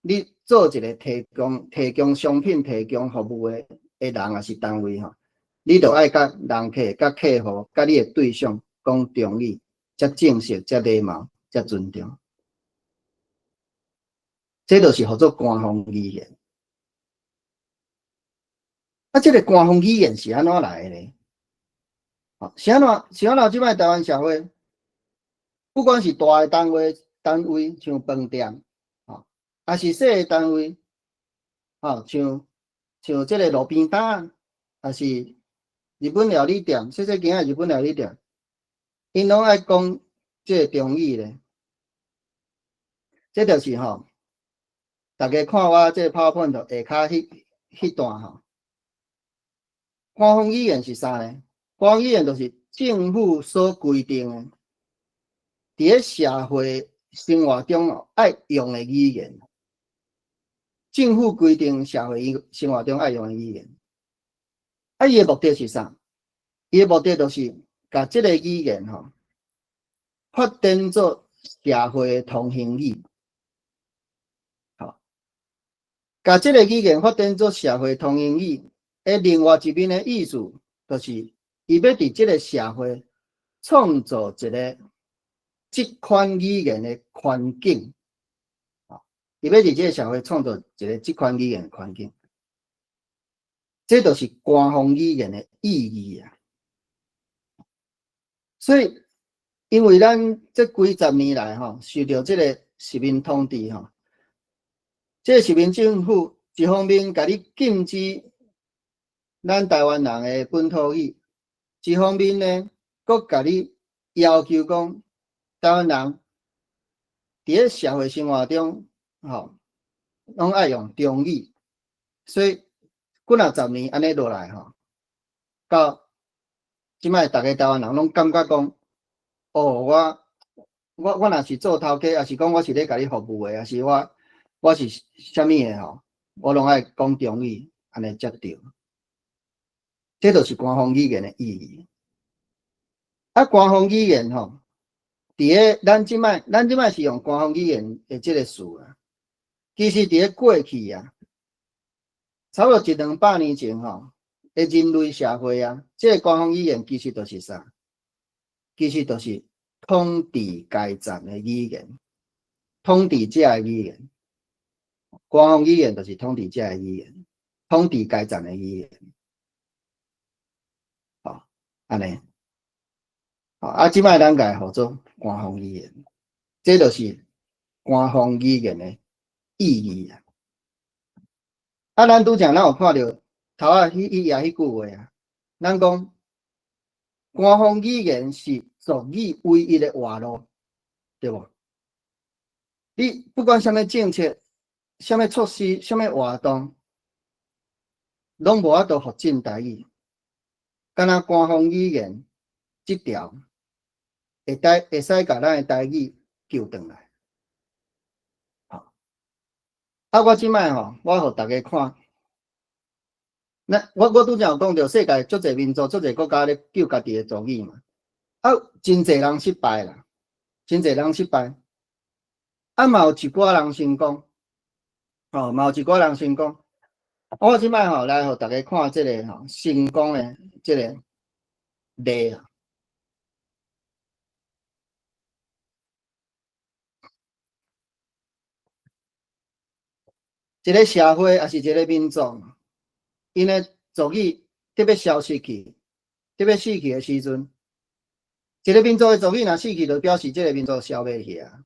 你做一个提供商品、提供服务的人也是单位吼，你就爱甲人客、甲客户、甲你的对象讲中语，才正式、才礼貌、才尊重。这就是叫做官方语言。啊，这个官方语言是安怎来的呢？是安怎？即摆台湾社会，不管是大的单位像饭店，还是小的单位，像这个路边摊，还是日本料理店，小间的日本料理店，因拢爱讲这个中语咧。这就是大家看我这个 PowerPoint 下骹迄段官方语言是啥呢？官方语言就是政府所规定的，伫咧社会生活中爱用的语言。政府规定社会生活中爱用的语言，伊的目的是啥？伊的目的就是把这个语言发展做社会的通行语。把这个语言发展做社会通行语，另外一面的意思就是，伊要伫这个社会创造一个这款语言的环境，伊要伫这个社会创造一个这款语言的环境，这就是官方语言的意义啊。所以，因为咱这几十年来受到这个殖民统治这个殖民政府一方面甲你禁止咱台湾人的本土语，一方面呢，佫甲你要求讲台湾人伫咧社会生活中，拢爱用中语，所以几若10年安尼落来到即摆大家台湾人拢感觉讲，我若是做头家，还是讲我是咧甲你服务的，还是我是虾米的我拢爱讲中语，安尼才对。这就是官方语言的意义。官方语言伫咧咱即摆是用官方语言的这个词啊，其实伫咧过去差不多100-200年前的人类社会这个官方语言其实就是啥？其实就是统治阶层的语言，统治者的语言。官方语言就是统治者的语言，统治阶层的语言。安尼。即摆咱甲号做官方语言，这就是官方语言的意义啊。咱拄则咱有看到头迄句话咱讲官方语言是族语唯一的活路，对无？你不管什么政策、什么措施、什么活动，拢无法度复振台语，敢若官方语言这条会使甲咱的台语救回来。我即摆我互大家看，我拄则有讲到世界足侪民族、足侪国家咧救家己的族语嘛，真侪人失败啦，真侪人失败。嘛有一寡人成功，嘛有一寡人成功。我即摆来互大家看这个成功的这个例啊。一个社会还是一个民族，因的族语特别消失去，特别死去的时阵，一个民族的族语若死去，就表示这个民族消灭去啊。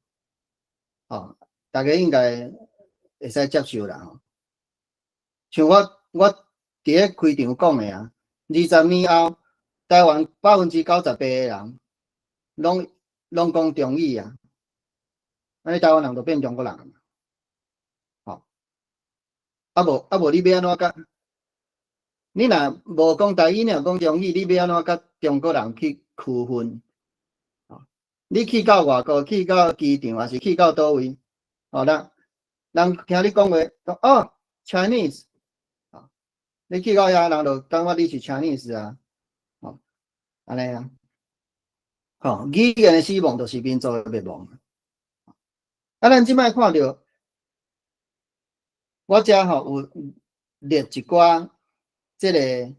大家应该会使接受啦。像我伫咧开场讲的20年后，台湾98%的人拢讲中语啊，安尼台湾人就变中国人。无你要安怎甲？你若无讲台语，你若讲中语，你要安怎甲中国人去区分？你去到外国，去到机场，还是去到倒位？人听你讲话，Chinese，你去到遐人就感觉你是 Chinese 啊，吼，安尼啊，吼，语言的死亡就是民族的灭亡。啊，咱即摆看到，我遮吼有列一寡即个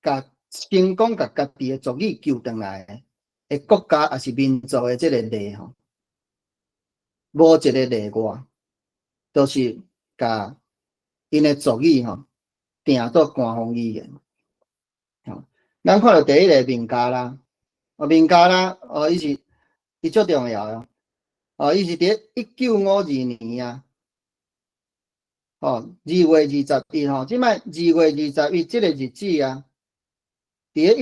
甲成功甲家己的族语救回来的国家也是民族的即个例吼，无一个例外，都是甲因的族语吼定做官方语言。吼，咱看到第一个孟加拉，孟加拉伊足重要哦。伊是伫1952年啊，2月21号，即摆2月21即个日子啊，伫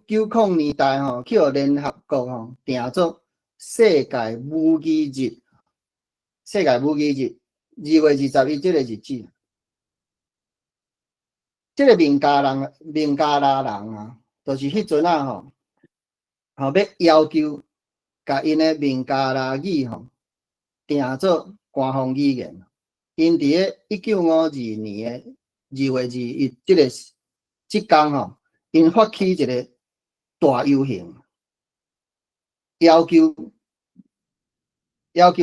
1990年代吼，去互联合国吼定做世界母语日。世界母语日2月21即个日子，即个孟加拉人啊，就是迄阵啊吼，要求甲因的孟加拉语吼定做官方语言。因伫个1952年的2月21即天吼，因发起一个大游行，要求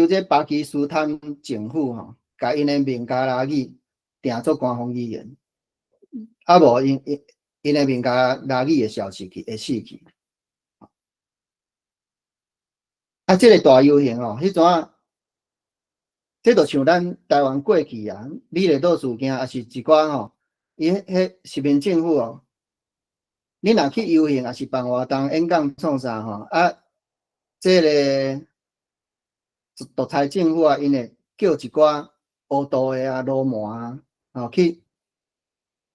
这巴基斯坦政府吼，甲因的孟加拉语定做官方语言，啊无因的孟加拉语会消失去，会死去。啊，这个大游行哦，迄阵啊，这就像咱台湾过去啊，美丽岛事件，也是一寡吼，伊迄实民政府哦，你若去游行，也是办活动、演讲创啥吼，啊，这个独裁政府啊，因会叫一寡黑道的啊、流氓啊，去，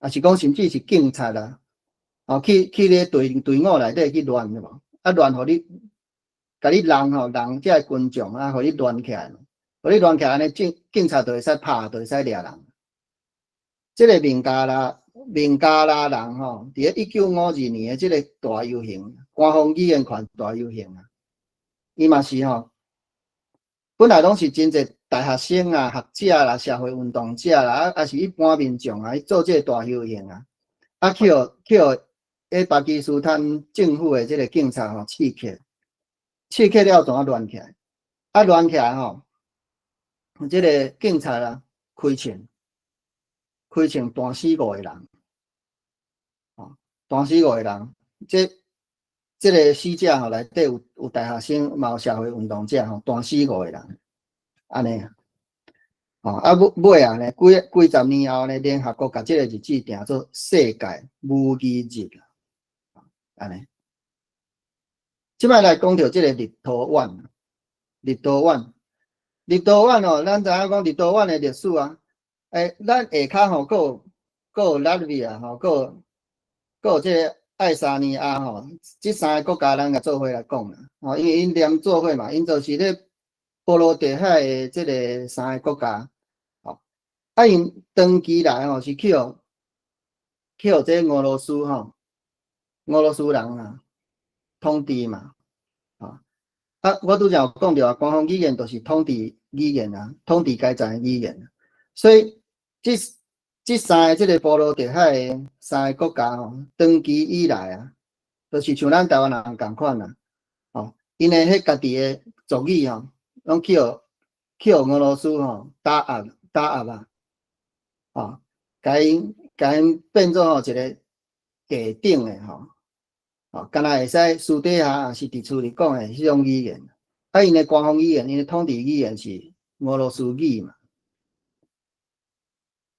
也是讲甚至是警察啊，去咧队伍内底去乱的嘛，啊乱，互你，甲你人这群众啊，互你乱起来，互你乱起来，安尼警察就会使拍，就会使掠人。这个孟加拉人吼，伫个1952年的这个大游行，官方语言款大游行啊，伊嘛是吼。本来拢是真侪大学生啊、学者啦、社会运动者啦，啊是一般民众啊，去做这个大游行啊，啊去巴基斯坦政府的这个警察吼刺客了，怎啊乱起来？啊乱起来吼，这个警察啊开枪弹死5个人，弹死5个人，这个死者吼内底有大学生，嘛有社会运动者吼，弹死5个人，安尼啊，啊尾啊呢，几十年后呢，联合国甲这个日子定做世界母语日啊，安尼。即摆来讲到这个立陶宛哦，咱知影讲立陶宛的历史啊，咱下骹吼，佫有拉脱维亚吼，佫有这个爱沙尼亚吼，这3个国家咱甲做伙来讲啦，吼，因为因连做伙嘛，因就是咧波罗的海的这个3个国家，吼，啊因长期来吼是去互这俄罗斯吼，俄罗斯人啊统治嘛，啊，我拄则有讲到啊，官方语言就是统治语言啊，统治该在语言，所以这3个这个波罗的海的3个国家吼，长期以来啊，就是像咱台湾人共款啊，吼，因诶迄家己诶族语吼，拢去互俄罗斯吼打压啊，吼，甲因变做吼一个假顶诶吼，敢若会使私底下也是伫厝里讲诶迄种语言，啊，因诶官方语言，因诶统治语言是俄罗斯语嘛。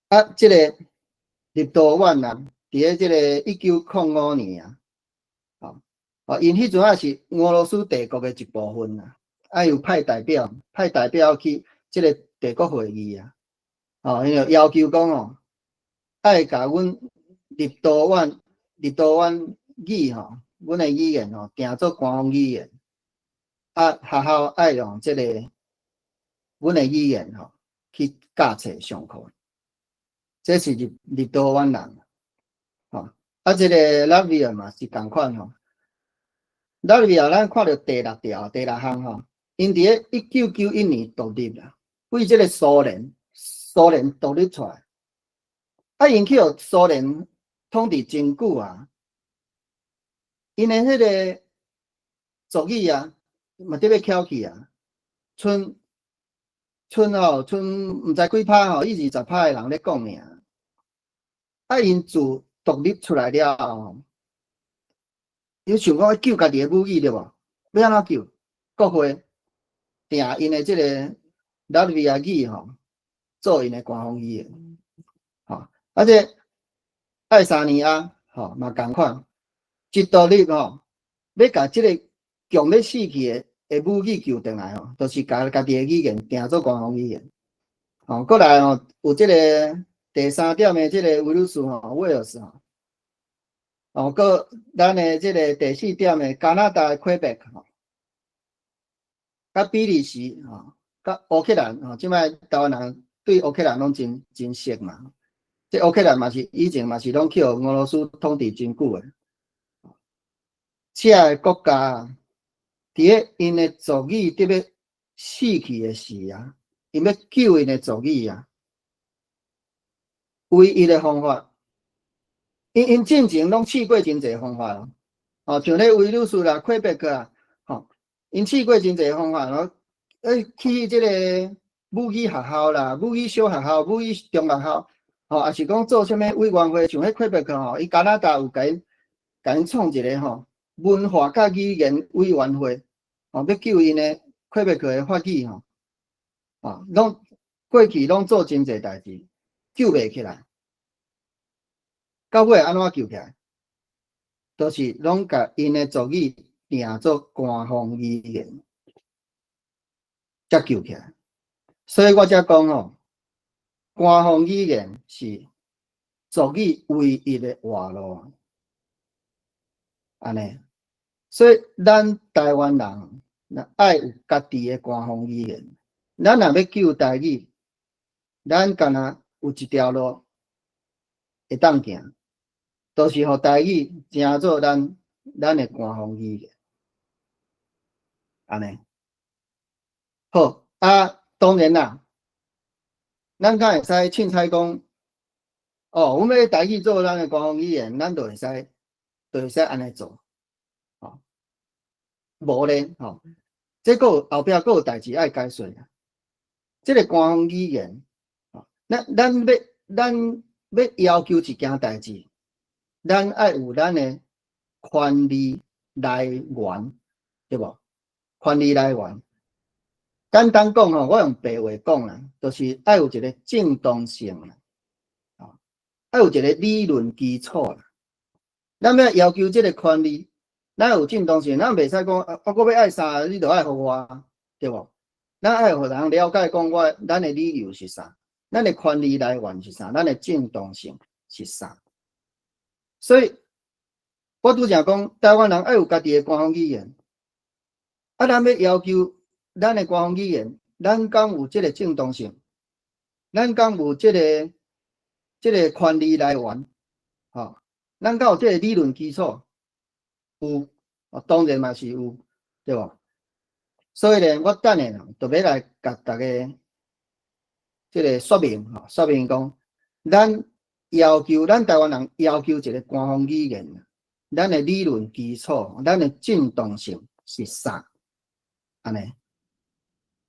啊，这个立陶宛啊，伫咧这个1905年啊，因迄阵啊是俄罗斯帝国的一部分啊，啊有派代表去这个帝国会议啊，因为要求讲哦，爱甲阮立陶宛语吼，阮的语言吼定做官方语言，啊学校爱用这个阮的语言吼去教册上课。这是立陶宛人，啊，这个拉脱维亚嘛是同款吼。拉脱维亚咱看到第6项吼，因伫个1991年独立啦，为这个苏联独立出来，因去互苏联统治真久啊，因的迄个族语啊，嘛特别翘起啊，剩毋知几拍吼，伊20拍的人咧讲尔。因自独立出来了后，伊想讲要救家己的母语对无？要安怎救？国会定因的即个拉脱维亚语吼，做因的官方语言。而且爱沙尼亚吼嘛共款，一独立吼，要甲即个强要死去的母语救回来吼，就是甲家己的语言定做官方语言。过来吼，有即个第3点的即个威尔斯吼，威尔斯吼，个咱的即个第4点的加拿大的魁北克吼，甲比利时吼，甲乌克兰吼，即摆台湾人对乌克兰拢真熟嘛。即乌克兰嘛是以前嘛是拢去俄罗斯统治真久诶，遮个国家伫咧因诶族语特别死去诶时啊，因要救因诶族语啊，唯一诶方法，因进前拢试过真侪方法咯，像咧威尔斯啦、魁北克啊，因试过真侪方法咯，去即个母语学校啦、母语小学校、母语中学校。也是讲做啥物委员会，像迄魁北克吼，伊加拿大有甲因创一个文化甲语言委员会，要救因的魁北克的法语拢过去拢做真侪代志，救袂起来。到尾安怎救起来？就是拢甲因的族语定做官方语言，才救起来。所以我才讲吼。官方语言是族语唯一的活路，安尼。所以咱台湾人爱有家己的官方语言。咱若要救台语，咱干那有一条路会当行，就是互台语成做咱的官方语言，安尼。好当然啦。咱敢会使凊彩讲，阮要台语做咱的官方语言，咱就会使安尼做，无咧，这个后壁个有代志爱解说啊。这个官方语言，咱要要求一件代志，咱爱有咱的权利来源，对无？权利来源。简单讲我用白话讲啦，就是爱有一个正当性啦，爱有一个理论基础啦。咱要求这个权利，咱有正当性，咱袂使讲我要爱啥，你就爱互我，对无？咱爱互人了解讲咱的理由是啥，咱的权利来源是啥，咱的正当性是啥。所以，我拄则讲，台湾人爱有家己的官方语言，咱要求。咱的官方语言，咱敢有这个正当性，咱敢有这个权利来源，咱敢有这个理论基础，有，当然嘛是有，对无？所以呢，我等下就要来甲大家这个说明讲，咱台湾人要求一个官方语言，咱的理论基础，咱的正当性是啥？安尼。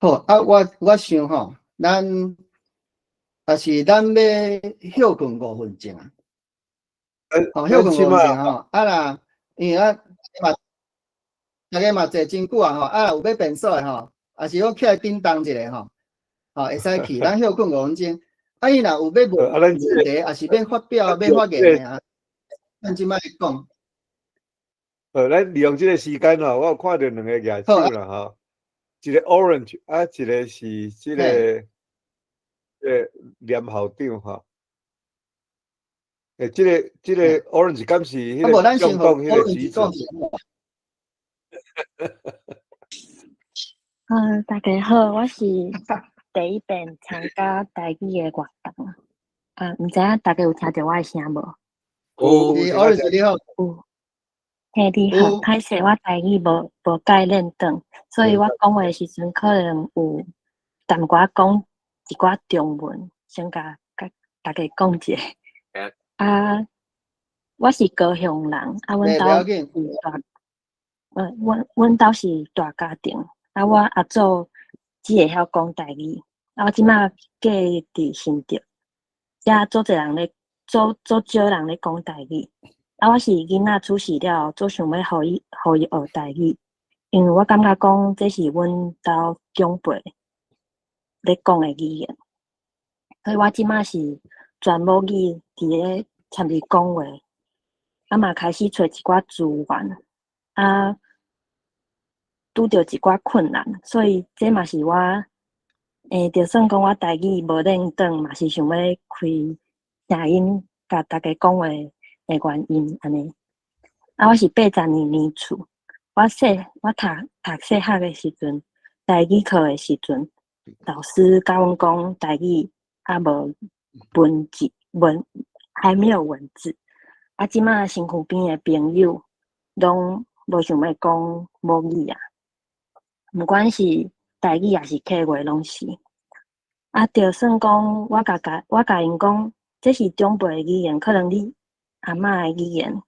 好我想咱也是咱要休困5分钟啊。休困5分钟啦，因为大家嘛坐真久啊有要便所的也是我起来叮当一下会使去，咱休困5分钟。伊若有要问题，也是要发表要发言的咱即摆讲。咱利用这个时间我有看到2个举手啦一个 Orange 一个是这个连校长这个 Orange 敢是迄个中共迄个局长？大家好，我是第一遍参加台语的活动毋知影大家有听到我的声无？Orange 你好。有。嘿，你好，歹势，我台语无解练转，所以我讲话的时阵可能有淡薄仔讲一寡中文，先甲大家讲者。啊，我是高雄人，啊，阮兜袂要紧，是大，阮兜是大家庭，啊，我阿祖只会晓讲台语，啊，我即马嫁伫新竹，遮做侪人咧，做少人咧讲台语，啊，我是囡仔出世了后，做想要互伊学台语，因为我感觉讲这是阮兜长辈咧讲诶语言，所以我即马是全母语伫咧参与讲话。啊嘛开始找一寡资源，啊，拄着一寡困难，所以这嘛是我，就算讲我台语无练转，嘛是想要开声音，甲大家讲话的原因安尼。啊，我是82年厝，我读细汉的时阵，台语课的时阵，老师教阮讲台语，啊无文字还没有文字。啊，即马身躯边的朋友，拢无想要讲母语啊，毋管是台语也是客话，拢是。啊，就算讲我甲因讲，这是长辈的语言，可能你阿嬷的语言，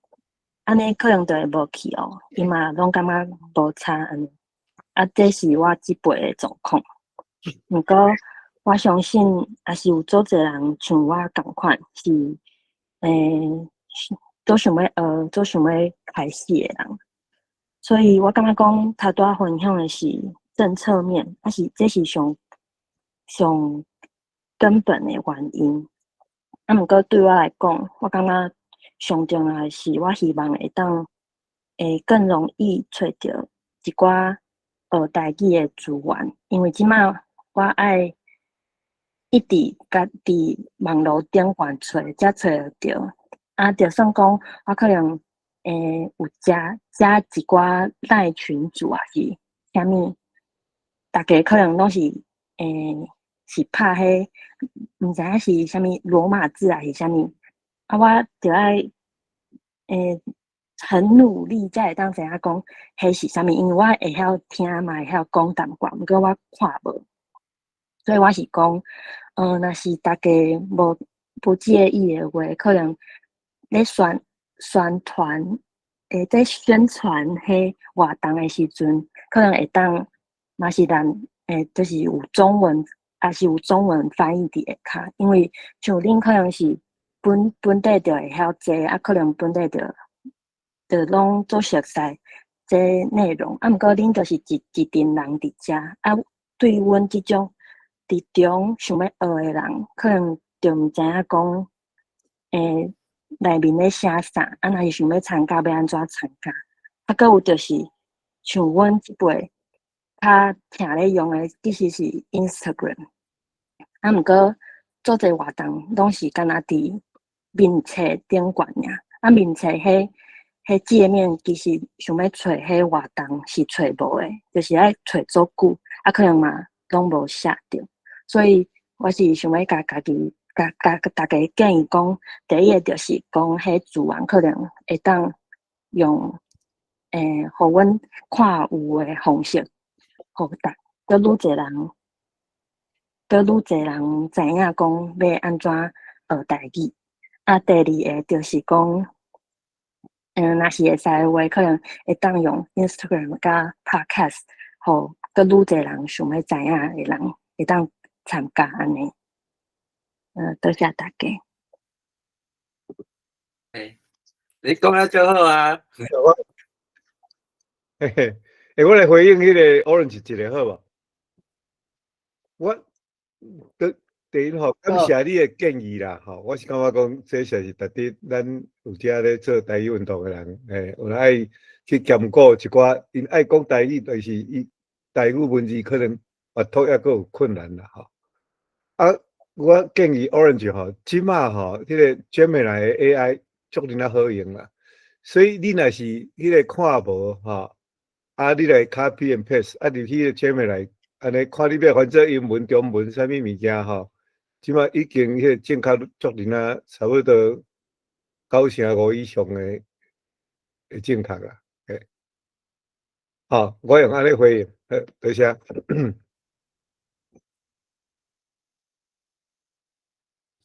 安尼可能就会无去哦，伊嘛拢感觉无差安尼。啊，这是我即辈的状况。毋过我相信，也是有足侪人像我共款，是都想要都想要开始的人，所以我感觉讲，头拄仔分享的是政策面，这是上根本的原因。啊，毋过对我来讲，我感觉上重要的是，我希望会当更容易找到一寡学台语的资源，因为即马我爱一直家伫网络顶悬找，才找得到。啊，就算讲我可能有加一寡赖群组啊，是啥物，大家可能拢是是拍迄，毋知影是啥物罗马字啊，是啥物，啊，我就爱很努力才会当知影讲迄是啥物，因为我会晓听嘛，会晓讲淡薄，毋过我看无，所以我是讲，若是大家不介意的话，可能咧宣传，在宣传迄活动的时阵，可能会当嘛是咱就是有中文，也是有中文翻译伫下骹，因为像恁可能是本地就会晓做，啊，可能本地就拢做熟悉这内容，啊，毋过恁就是一群人伫遮，啊，对阮即种伫中想要学的人，可能就毋知影讲，内面咧写啥，啊，若是想要参加，要安怎参加？啊，搁有就是像阮即辈较听咧用的，其实是 Instagram，啊，毋过做侪活动拢是干那伫面册顶悬尔，啊，面册迄界面其实想要找迄活动是找无的，就是爱找足久，啊，可能嘛拢无写着，所以我是想要甲大家建议讲，第一个就是讲，迄资源可能会当用互阮看有的方式，互搁愈侪人知影讲要安怎学台语。啊，第二个就是讲，若是会使的话，可能会当用 Instagram 甲 Podcast， 互搁愈侪人想要知影的人会当参加安尼。多谢大家。你讲啊就好啊。嘿嘿，我来回应迄个 Orange 一个好无？我第一吼，感谢你的建议啦，吼，我是感觉讲，这确实值得咱有遮咧做台语运动的人，有爱去兼顾一寡，因爱讲台语，但是伊台语文字可能阅读还佫有困难啦，吼。啊，我建议 Orange 吼，即马吼，迄个 Gemini 的 AI 足尔好用啦，所以你若是迄个看无吼，啊，你来 copy and paste，啊，入去个 Gemini，安尼看你要翻做英文、中文啥物物件吼，即马已经迄个正确足尔啊，差不多95%以上的正确啦，好，我用安尼回应，多谢。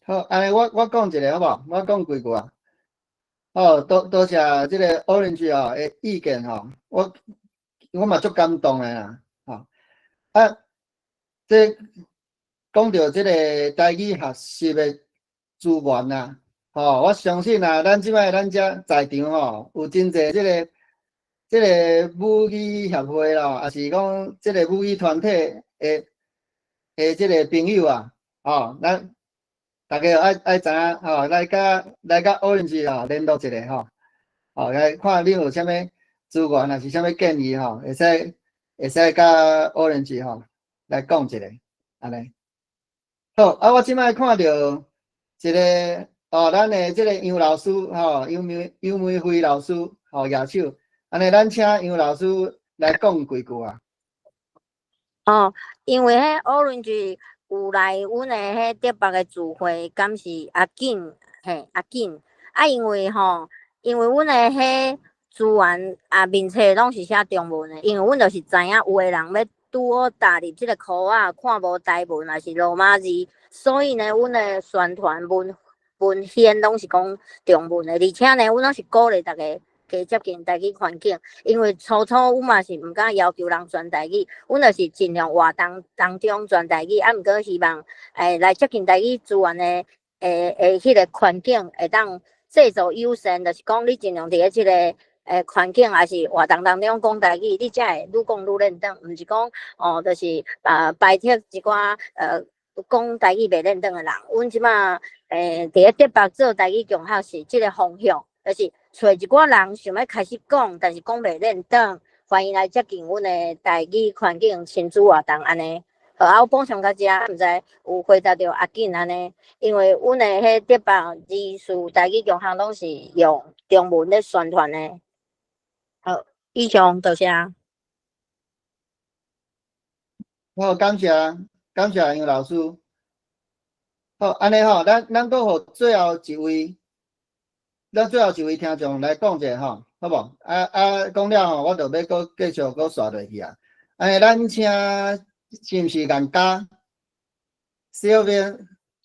好，安尼我讲一个好无？我讲几句啊。哦，多谢这个 Orange 哦的意见吼，我嘛足感动的啦。吼，啊，这讲到这个台语学习的资源啦，吼，我相信啊，咱即摆咱遮在场吼，有真侪这个母语协会咯，也是讲这个母语团体的这个朋友啊，吼，咱大家爱知影吼，来甲 Orange 吼联络一下吼，吼来看你有啥物资源，还是啥物建议吼，会使甲 Orange 吼来讲一下，安尼。好，啊，我即摆看到一个咱的这个杨老师吼，杨梅辉老师吼举手，安尼咱请杨老师来讲几句啊。哦，因为迄 Orange 有来阮的迄德北的聚会，敢是阿紧嘿阿紧啊，因为阮的迄资源啊面册拢是写中文的，因为阮就是知影有的人要拄好踏入即个科啊，看无台文也是罗马字，所以呢，阮的宣传文献拢是讲中文的，而且呢，阮拢是鼓励大家加接近台语环境，因为初阮嘛是毋敢要求人传台语，阮就是尽量活动当中传台语，啊，毋过希望来接近台语资源的迄个环境会当制作优先，就是讲你尽量伫咧即个环境还是活动当中讲台语，你才会愈讲愈认得，毋是讲就是摆脱一寡讲台语袂认得的人。阮即马伫咧德北做台语共学是即个方向，就是找一寡人想要开始讲，但是讲袂认得，欢迎来接近阮的台语环境亲子活动安尼。好，啊，我补充到遮，毋知有回答到阿紧安尼，因为阮的迄德北字数台语共学拢是用中文咧宣传的。好，以上多谢。好，感谢杨老师。好，安尼吼，咱搁互最后一位听众来讲者吼，好无？讲了吼，我就要搁继续搁刷落去啊。安尼，咱请是毋是颜家？小编好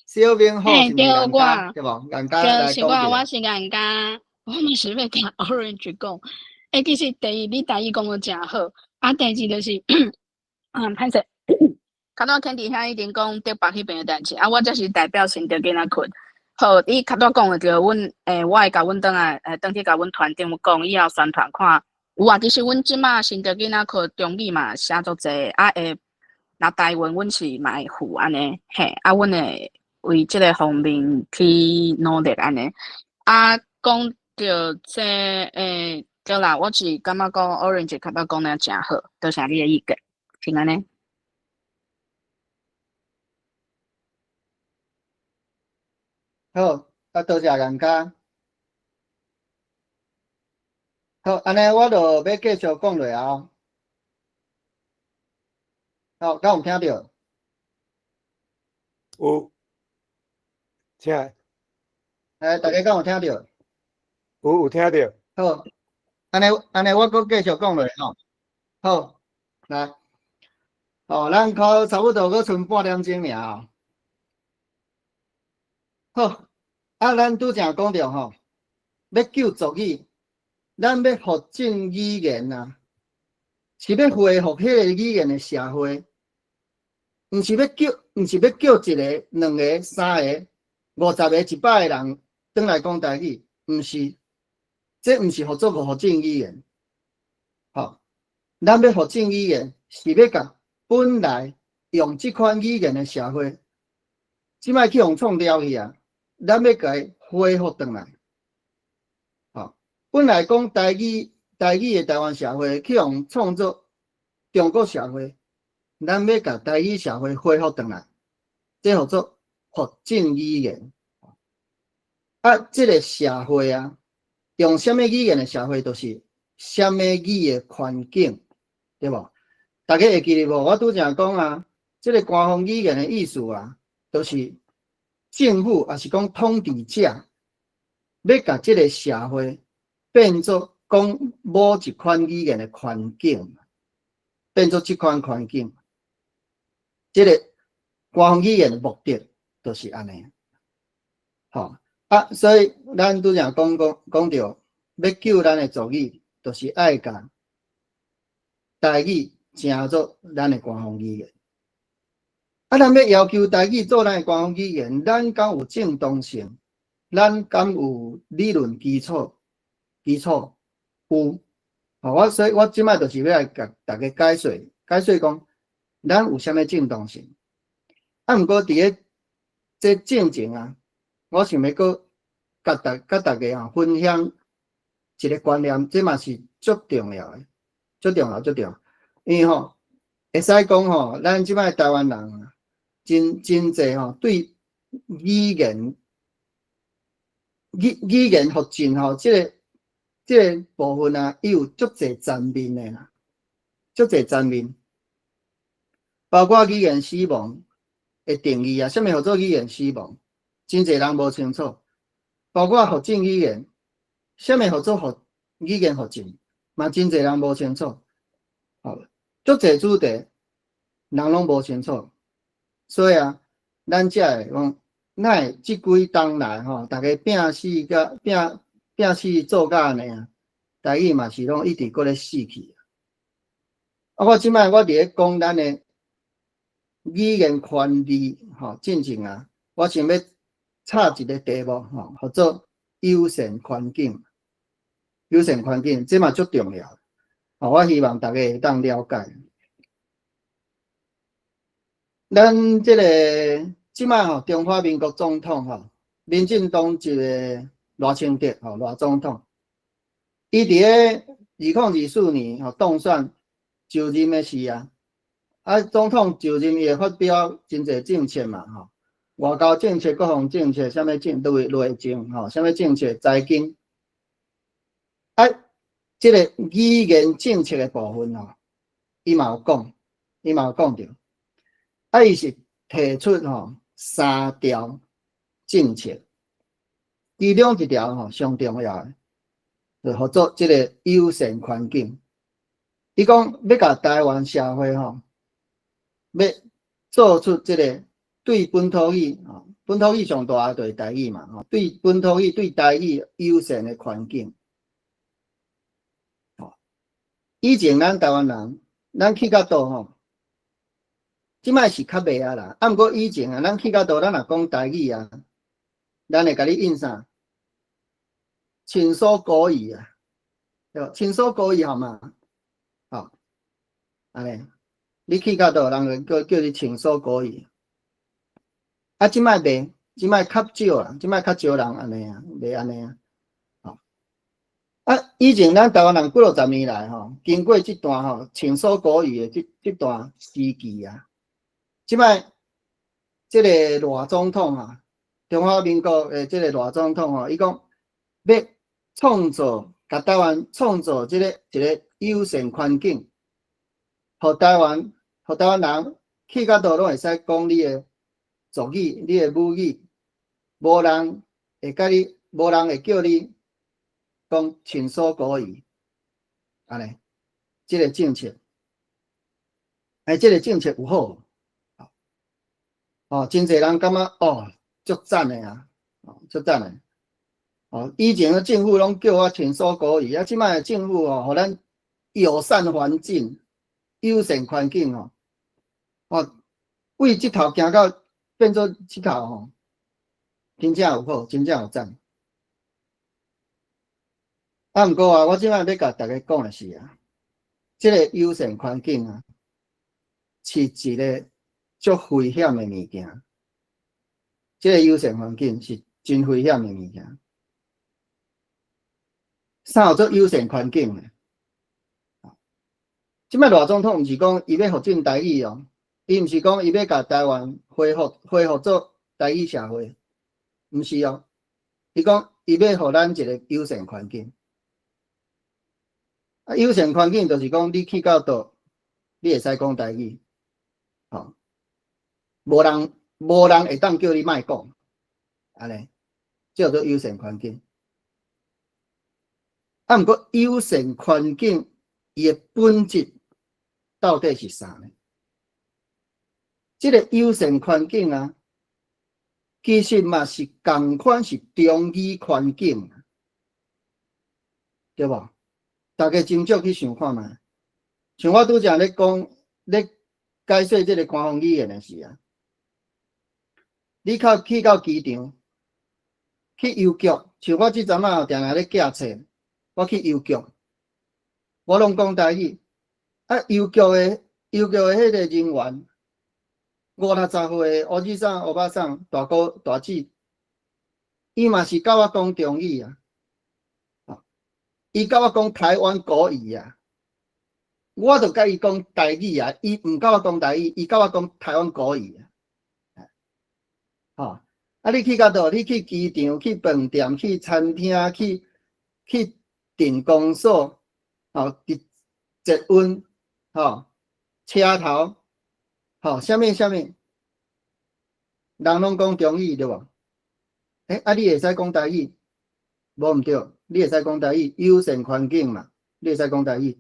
是毋是颜家？对无？颜家来讲者。我是颜家，我嘛是要听 Orange 讲。其实第一，你台语讲得真好，啊，第二就是歹势，较早肯伫遐已经讲德北迄边的代志，啊，我则是代表新德囡仔群。好，你较早讲的着阮我会甲阮转来转去甲阮团长讲，以后宣传看。有啊，其实阮即马新德囡仔群中语嘛写足济，啊若台文阮是嘛会附安尼，嘿，啊，阮会为即个方面去努力安尼。啊，讲着这对啦，我是感觉讲 Orange 较早讲得真好，多谢你的意见，是安尼。好，多谢颜家。好，安尼我就要继续讲落啊。好，敢有听到？有，请，大家敢有听到？有听到。好，安尼我搁继续讲落吼。好，来，咱考差不多搁剩半点钟尔吼。好，咱拄则讲着吼，要救族语，咱要发展语言啊，是要恢复迄个语言的社会，毋是要叫一个、两个、三个、50个、100个人转来讲台语，毋是，这毋是合作发展语言。好，咱要发展语言，是要甲本来用即款语言的社会，即摆去互创掉去啊。咱要甲伊恢复转来，好，本来讲台语的台湾社会去互创作中国社会，咱要甲台语社会恢复转来，这叫做发展语言。这个社会啊，用什么语言的社会，就是什么语的环境，对无？大家会记得无？我拄则讲啊，这个官方语言的意思啊，就是。政府也是讲统治者，要甲即个社会变作讲某一款语言的环境，变作即款环境。即个官方语言的目的就是安尼。吼所以咱拄则讲到，要救咱的族语，就是爱甲台语成做咱的官方语言。咱要求台语做咱的官方语言，咱敢有正当性？咱敢有理论基础？有。所以我即摆就是要来甲大家解说讲，咱有啥物正当性？毋过伫咧这进前啊，我想要搁甲大家分享一个观念，这嘛是足重要的，足重要。因为会使讲咱即摆台湾人啊，真济对语言福建即个部分啊，伊有足侪层面的啦，足侪层面，包括语言死亡的定义啊，啥物叫做语言死亡？真侪人无清楚。包括福建语言，啥物叫做语言福建？嘛真侪人无清楚。足侪主题人拢无清楚，所以啊，咱才会讲，哪会即几冬来大家拼死做甲安尼啊，台语嘛是拢一直搁咧死去。我即摆我伫咧讲咱的语言权利进前啊，我想要插一个题目叫做友善环境。友善环境，这嘛足重要。我希望大家会当了解。咱即个即摆中华民国总统民进党一个赖清德赖总统，伊伫咧2024年当选就任的时啊，总统就任伊会发表真侪政策嘛外交政策、国防政策，啥物内政啥物政策、财经即个语言政策的部分伊嘛有讲到，伊是提出3条政策，其中一条上重要的，就叫做即个友善环境。伊讲要甲台湾社会要做出即个对本土语本土语上大就是台语嘛对本土语对台语友善的环境。以前咱台湾人，咱去到倒即摆是较袂啊啦。毋过以前啊，咱去到倒，咱若讲台语啊，咱会甲你印啥？亲疏国语啊，对，亲疏国语好吗？安尼，你去到倒，人就叫你亲疏国语。即摆袂，即摆较少啦，即摆较少人安尼啊，袂安尼啊。以前咱台湾人几落十年来经过这段亲疏国语的这段时期啊，即摆这个赖总统中华民国的这个赖总统伊讲要甲台湾创造一个友善环境，互台湾人去到倒拢会使讲你的族语、你的母语，无人会叫你讲亲疏国语，安尼，这个政策，这个政策有好，真侪人感觉足赞的啊，足赞的。以前的政府拢叫我亲疏国语，即摆的政府互咱友善环境、友善环境为即头行到变做即头真正有好，真正有赞。毋过我即摆要甲大家讲的是即个友善环境是一个足危险的物件。即个友善环境是真危险的物件。啥叫做友善环境呢？即摆赖总统毋是讲伊要发展台语伊毋是讲伊要甲台湾恢复做台语社会，毋是伊讲伊要互咱一个友善环境。友善环境就是讲，你去到倒，你会使讲台语，无人会当叫你莫讲，安尼，这叫做友善环境。毋过友善环境伊的本质到底是啥呢？这个友善环境其实嘛是共款是中语环境，对无？大家斟酌去想看嘛。像我拄则咧讲，咧解说即个官方语言的时啊，你去到机场，去邮局，像我即阵啊，定定咧寄册，我去邮局，我拢讲台语。啊，邮局的迄个人员，50-60岁的乌先生、乌巴桑、大哥、大姐，伊嘛是甲我讲中语啊，伊甲我讲台湾国语啊，我就甲伊讲台语啊，伊毋甲我讲台语，伊甲我讲台湾国语啊。吼，啊，你去到倒？你去机场、去饭店、去餐厅、去电工所，吼，捷运，吼，车头，吼，啥物，人拢讲中语对无？啊，你会使讲台语？无毋对，你会使讲台语，友善环境嘛，你会使讲台语。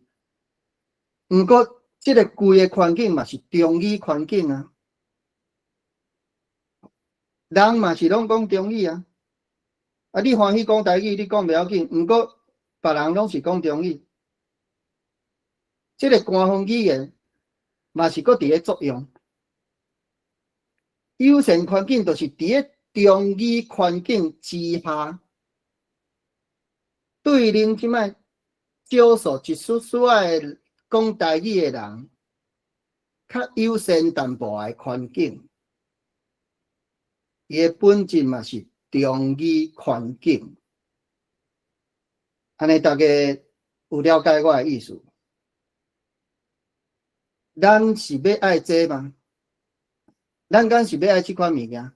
毋过，即个规个环境嘛是中语环境啊，人嘛是拢讲中语啊。啊，你欢喜讲台语，你讲袂要紧，毋过别人拢是讲中语。即个官方语言嘛是搁伫咧作用。友善环境就是伫咧中语环境之下，对恁即摆少数一丝丝仔讲台语的人，较友善淡薄的环境，伊的本质嘛是中语环境。安尼大家有了解我的意思？咱是要爱这吗？咱敢是要爱即款物件？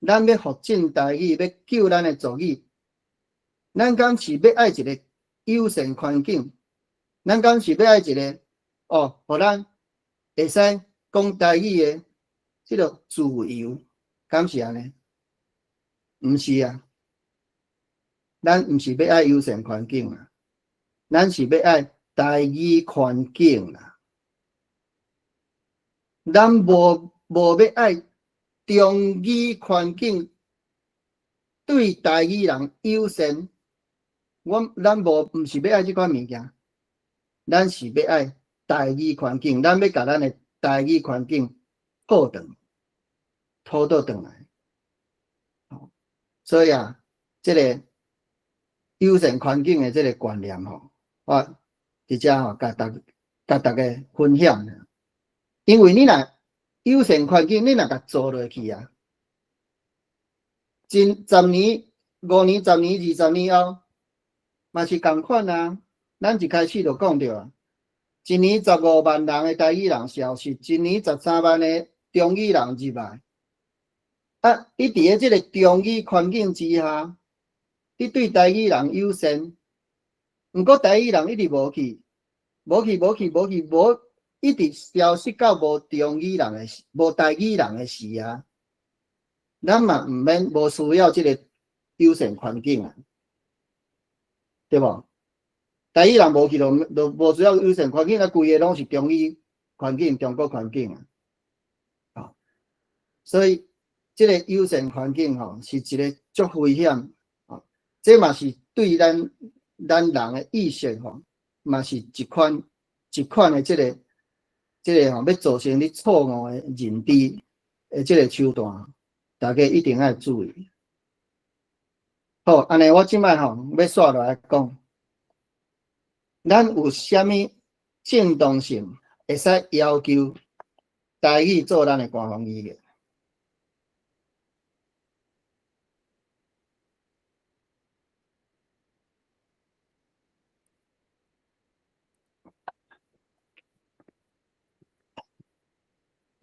咱要发展台语，要救咱的族语。咱敢是要爱一个友善环境？咱敢是要爱一个互咱会使讲台语的即个自由？敢是安尼？毋是啊，咱毋是要爱友善环境啊，咱是要爱台语环境啦。咱无要爱中语环境对台语人友善，咱毋是要爱即款物件，咱是要爱台语环境，咱要甲咱的台语环境抱长，拖倒转来。所以啊，即个友善环境的即个观念吼，我伫遮吼甲大家分享。因为你若友善环境，你若甲做落去啊，10年、5年、10年、20年后，嘛是共款啊。咱一开始就讲着啊，1年15万人的台语人消失，1年13万的中语人入来。啊，你伫咧即个中语环境之下，你对台语人友善，毋过台语人一直无去，一直消失到无中语人的、无台语人的时啊，咱嘛毋免无需要即个友善环境啊，对无？台语人无去就无需要友善环境，啊，规个拢是中语环境、中国环境啊。所以即个友善环境吼，是一个足危险啊！这嘛是对咱人的意识吼，嘛是一款的即个吼，要造成你错误的认知的即个手段，大家一定要注意。好，安尼我即摆吼要刷落来讲，咱有啥物正当性会使要求台语做咱的官方语言？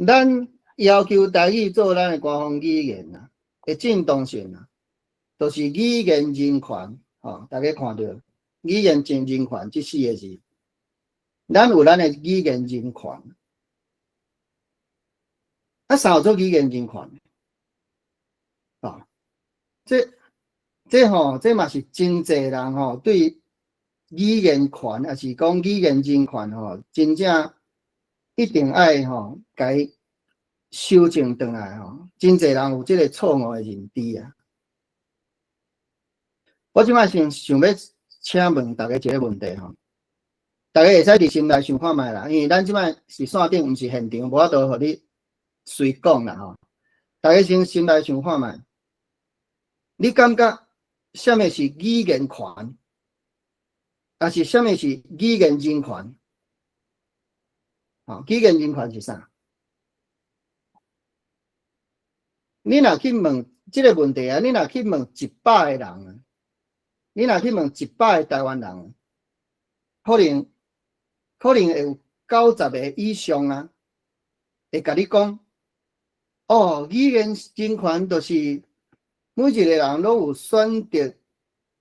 咱要求台语做咱的官方语言啊，的正当性啊，就是语言人权，大家看到语言人权这4个字，咱有咱的语言人权，啊，啥做语言人权？这嘛是真侪人对语言权，还是讲语言人权真正一定爱修正回来吼，真侪人有即个错误的认知啊。我即摆想要请问大家一个问题吼，大家会使伫心内想看觅啦，因为咱即摆是线顶，毋是现场，无法度互你随讲啦吼。大家先心内想看觅，你感觉什么是语言权，还是什么是语言人权？语言人权是啥？你若去问即个问题啊，你若去问100个人啊，你若去问100个台湾人，可能会有90个以上啊，会甲你讲，哦，语言人权就是每一个人都有选择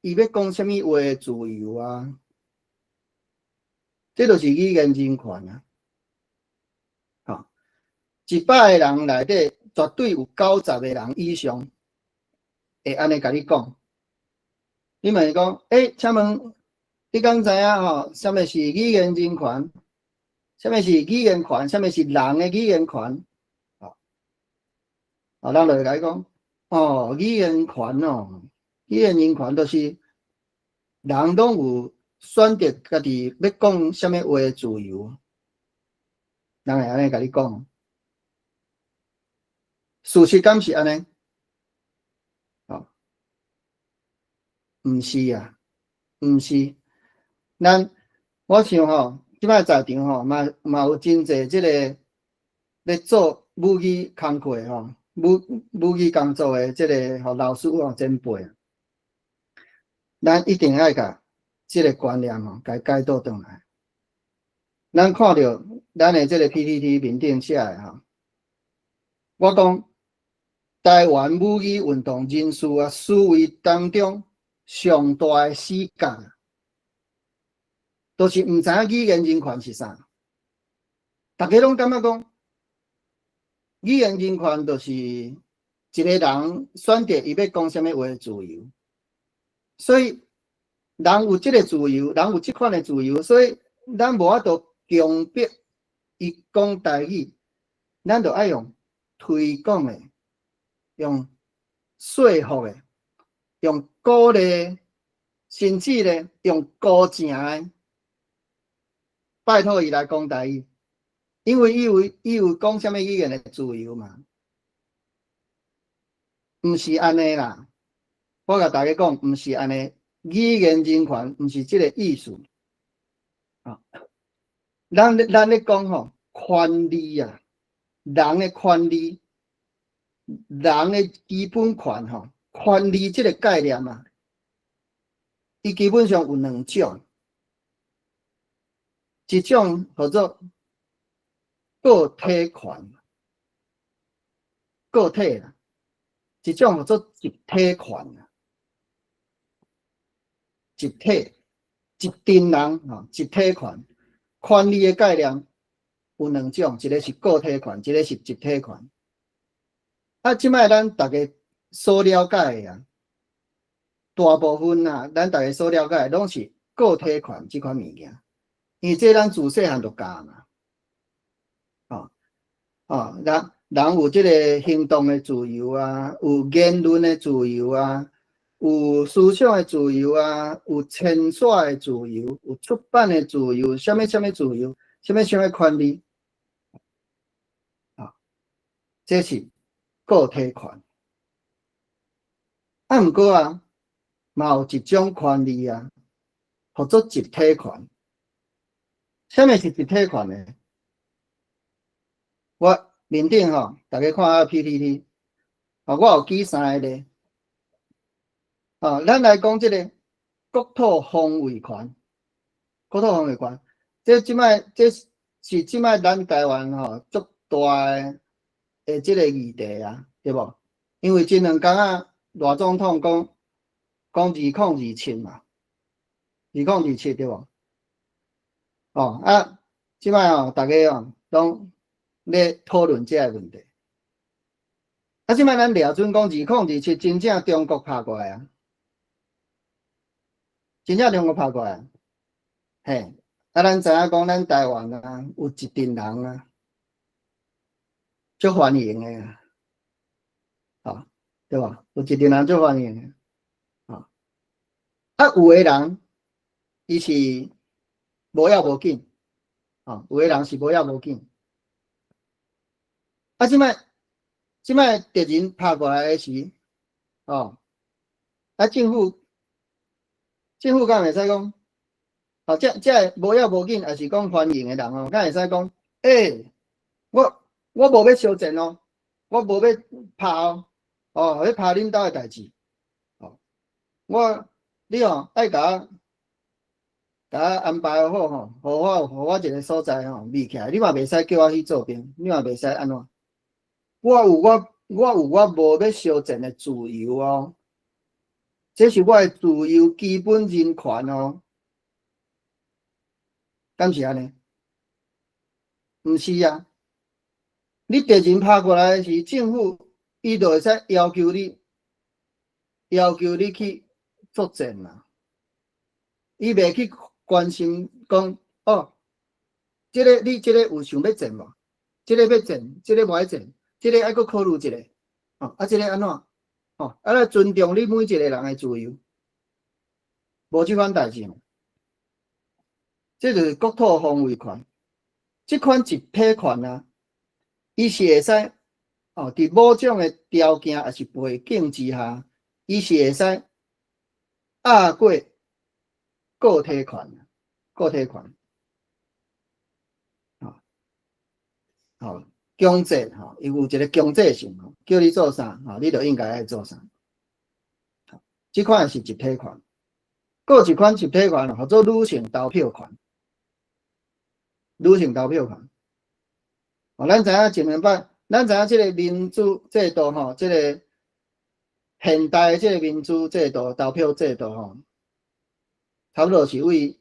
伊要讲什么话的自由啊，这就是语言人权啊。100个人内底绝对有90个人以上会安尼甲你讲。你问伊讲，请问你敢知影吼？什么是语言人权？什么是语言权？什么是人的语言权？咱就会甲伊讲，语言权哦，语言人权就是人拢有选择家己要讲什么话的自由。人会安尼甲你讲。事实敢是安尼？毋是啊，毋是。我想吼，即摆在场吼，嘛有真侪即个咧做母语工课吼，母语工作的即个吼老师吼前辈，咱一定爱甲即个观念吼，甲改倒转来。咱看到咱的即个 PTT 面顶写的吼，我讲台湾母语运动人士啊，思维当中上大的死角，就是毋知影语言人权是啥。大家拢感觉讲，语言人权就是一个人选择伊要讲什么话的自由。所以人有即个自由，人有即款的自由，所以咱无法度强迫伊讲台语，咱就爱用推广的，用说服的，用鼓励，甚至咧用高正的，拜托伊来讲台语，因为伊有讲什么语言的自由嘛，毋是安尼啦。我甲大家讲，毋是安尼，语言人权毋是即个意思。咱咧讲吼，权利啊，人的权利，人的基本权吼，权利即个概念啊，伊基本上有两种，一种叫做个体权，个体啦，一种叫做集体权。集体，一群人吼，集体权，权利的概念有两种，一个是个体权，一个是集体权。即摆咱大家所了解的啊，大部分啊，咱大家所了解的拢是个体权即款物件，因为这咱自细汉就教嘛。人有即个行动的自由啊，有言论的自由啊。有思想的自由啊，有签署的自由，有出版的自由，什么自由，什么权利这是个体权。毋过啊，嘛有一种权利啊，叫做集体权。什么是集体权呢？我面顶吼，大家看下 PTT， 我有记3个咧。咱来讲即个国土防卫权，国土防卫权，这是即摆咱台湾吼足大的即个议题啊，对无？因为前2天啊，大总统讲2027嘛，2027对无？即摆大家拢咧讨论这个问题。即摆咱抓准讲2027真正中国拍过来啊！真正中国拍过来，咱知影讲咱台湾啊，有一群人啊，足欢迎的啊，啊，对吧？有一群人足欢迎的，啊，有的人伊是无要无紧，啊，有的人是无要无紧，啊，即摆敌人拍过来的时，哦，啊，政府敢会使讲，哦，这无要无紧，也是讲欢迎的人哦，敢会使讲，我无要相战哦，我无要拍哦，哦，要拍恁兜的代志，哦，你哦爱甲我安排好吼，互我一个所在吼，立起来，你嘛袂使叫我去做兵，你嘛袂使安怎？我有我无要相战的自由哦，这是我的自由基本人权哦，敢是安尼？毋是啊。你敌人拍过来时，政府伊就会使要求你去作战嘛。伊袂去关心讲哦，你这个有想要战无？这个要战，这个无爱战，这个爱搁考虑一下。哦，啊，这个安怎？哦，啊，来尊重你每一个人的自由，无即款代志嘛。这就是国土防卫权，这款集体权啊。伊是会使哦，伫某种的条件也是背景之下，伊是会使压过个体权，个体权，哦，强制吼，伊有一个强制性吼，叫你做啥吼，你就应该爱做啥。这款是集体权，还有一款集体权叫做女性投票权，女性投票权。哦，咱知影前面摆。咱知影即个民主制度吼，即个现代即个民主制度、投票制度吼，差不多是为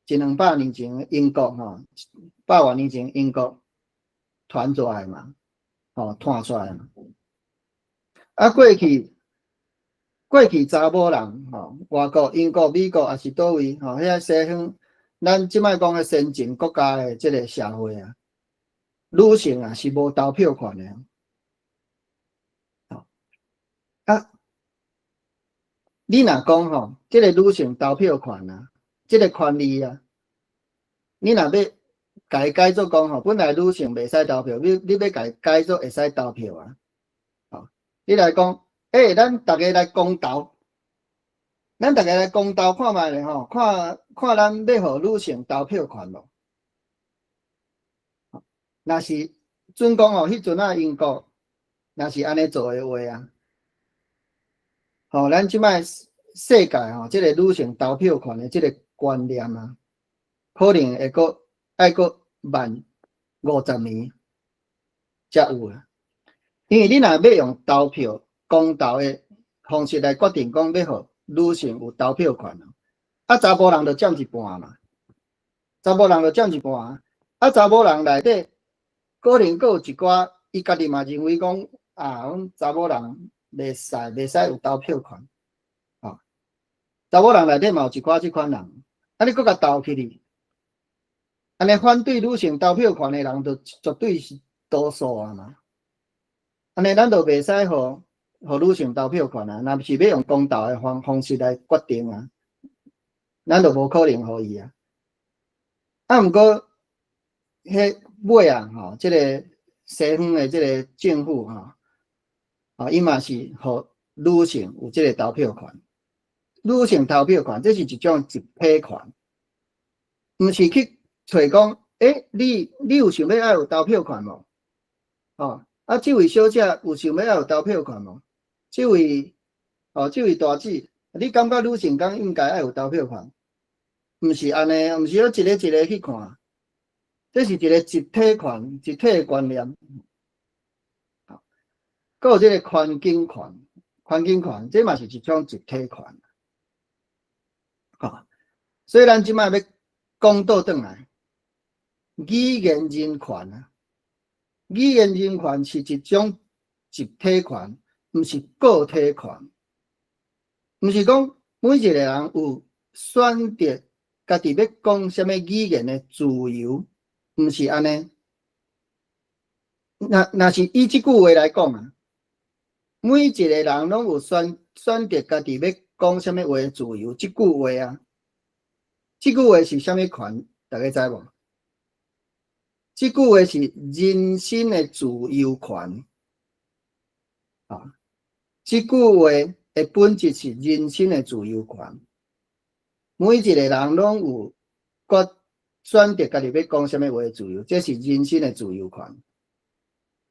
100-200年前英国吼，100多年前英国传出来嘛，吼传出来嘛。啊，过去查某人吼，外国英国、美国也是倒位吼，遐西方，咱即摆讲的先进国家的即个社会啊。女性啊是无投票权的，啊，你若讲吼，这个女性投票权啊，这个权利啊，你若要改做讲吼，本来女性袂使投票，你要改做会使投票啊，哦，你来讲，咱大家来公投，看卖咧吼，看咱要互女性投票权无？若是准讲吼，迄阵啊英国若是安尼做的话啊，咱即摆世界吼，即个女性投票权的即个观念啊，可能会爱慢50年才有啊。因为你若要用投票公投的方式来决定讲要互女性有投票权啊，查某人就占一半嘛，查某人查某人内底。可能还有一寡，伊家己嘛认为讲阮查某人袂使有投票权，查某人内底嘛有一寡即款人，你搁甲投起哩，安尼反对女性投票权的人就绝对是多数啊嘛，安尼咱就袂使互女性投票权啊，若是要用公投的方式来决定啊，咱就无可能互伊啊，毋过迄。尾啊，吼，即个西方的即个政府吼，伊嘛是互女性有即个投票权。女性投票权，这是一种集体权，毋是去找讲，你有想要爱有投票权无？哦，啊，这位小姐有想要爱有投票权无？这位大姐，你感觉女性敢应该爱有投票权？毋是安尼，毋是要一个一个去看。这是一个集体权、集体的观念。还有这个环境权，这嘛是一种集体权。所以咱即摆要讲倒转来，语言人权啊，语言人权是一种集体权，毋是个体权。毋是讲每一个人有选择家己要讲什么语言的自由。毋是安尼，若是以即句话来讲啊，每一个人拢有选择家己要讲什么话的自由。即句话啊，即句话是啥物权？大家知无？即句话是人身的自由权啊！即句话的本质是人身的自由权。每一个人拢有选择家己要讲什么话的自由，这是人身的自由权，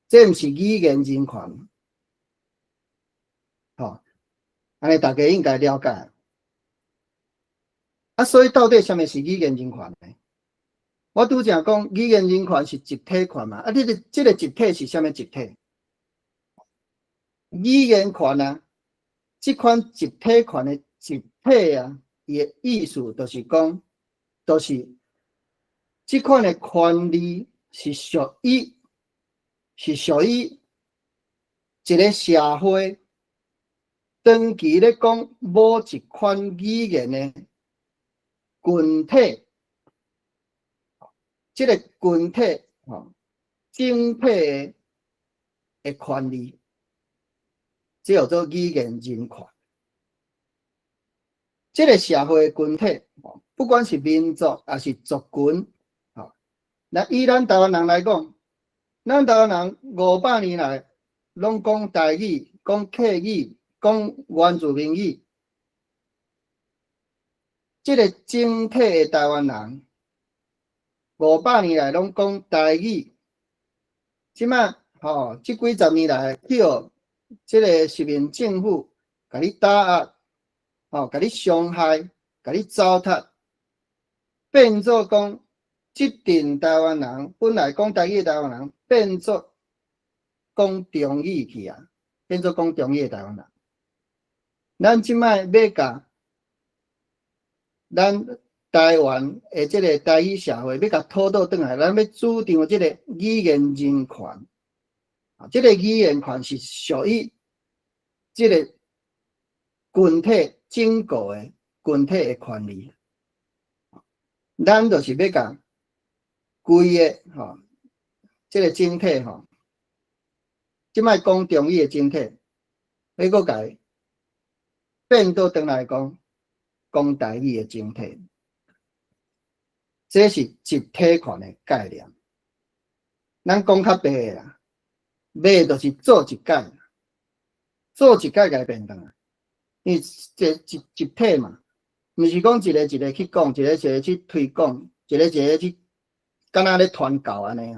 这毋是语言人权。吼，安尼大家应该了解。啊，所以到底什么是语言人权呢？我拄则讲语言人权是集体权嘛，啊，这个集体是啥物集体？语言权啊，这款集体权的集体啊，伊的意思就是讲，就是这款的权利是属于一个社会长期咧讲某一款语言的群体。这个群体整体的权利，这叫做语言人权。这个社会群体，不管是民族还是族群，那以咱台湾人来讲，咱台湾人500年来拢讲台语、讲客语、讲原住民语，这个整体的台湾人。500年来拢讲台语，即摆即几十年来，叫即个殖民政府甲你打压，甲你伤害，甲你糟蹋，变做讲即阵台湾人本来讲台语的台湾人，变做讲中语去啊，变做讲中语的台湾人。咱即摆要甲咱台湾的这个台语社会要甲讨倒转来，咱要主张这个语言人权。这个语言权是属于这个群体整个的群体的权利。咱就是要甲规个这个整体即摆讲中语的整体，要搁甲变倒转来讲台语的整体。这是集体权的概念。咱讲较白的啦，白就是做一届，做一届改变动啊。因为这集体嘛，毋是讲一个一个去讲，一个一个去推广，一个一个去，敢若咧传教安尼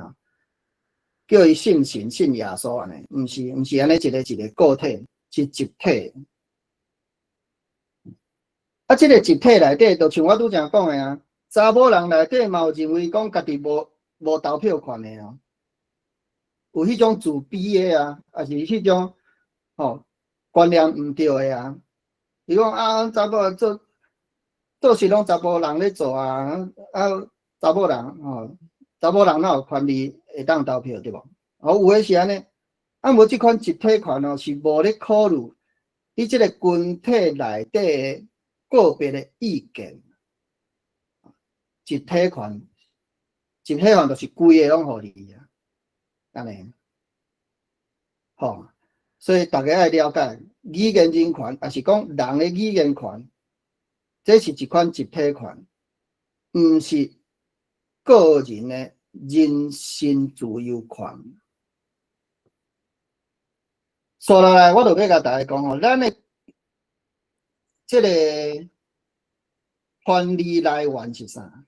叫伊信神、信耶稣安尼，毋是安尼一个一个个体，是集体。啊，这个集体内底，就像我拄则讲的啊。查某人内底嘛有认为讲家己无投票权的哦，有迄种自卑的啊，还是迄种观念毋对的啊。伊讲啊，查某做事拢查甫人咧做啊，查某人哪有权利会当投票对无？有诶是安尼，无即款集体权是无咧考虑你即个群体内底的个别的意见。集体权就是规个拢互你啊，安尼，所以大家要了解语言人权，也是讲人的语言权，这是一款集体权，毋是个人的人身自由权。说落来，我就要甲大家讲咱的这个权利来源是啥？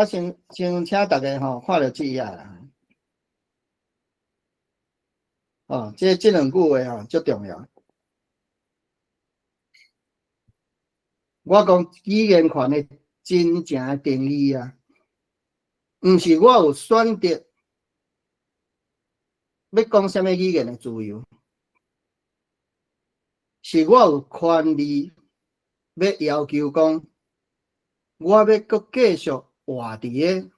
先请大家看到这页啦。这两句话足重要。我讲语言权的真正的定义啊，毋是我有选择要讲什么语言的自由，是我有权利要要求讲，我要搁继续活伫个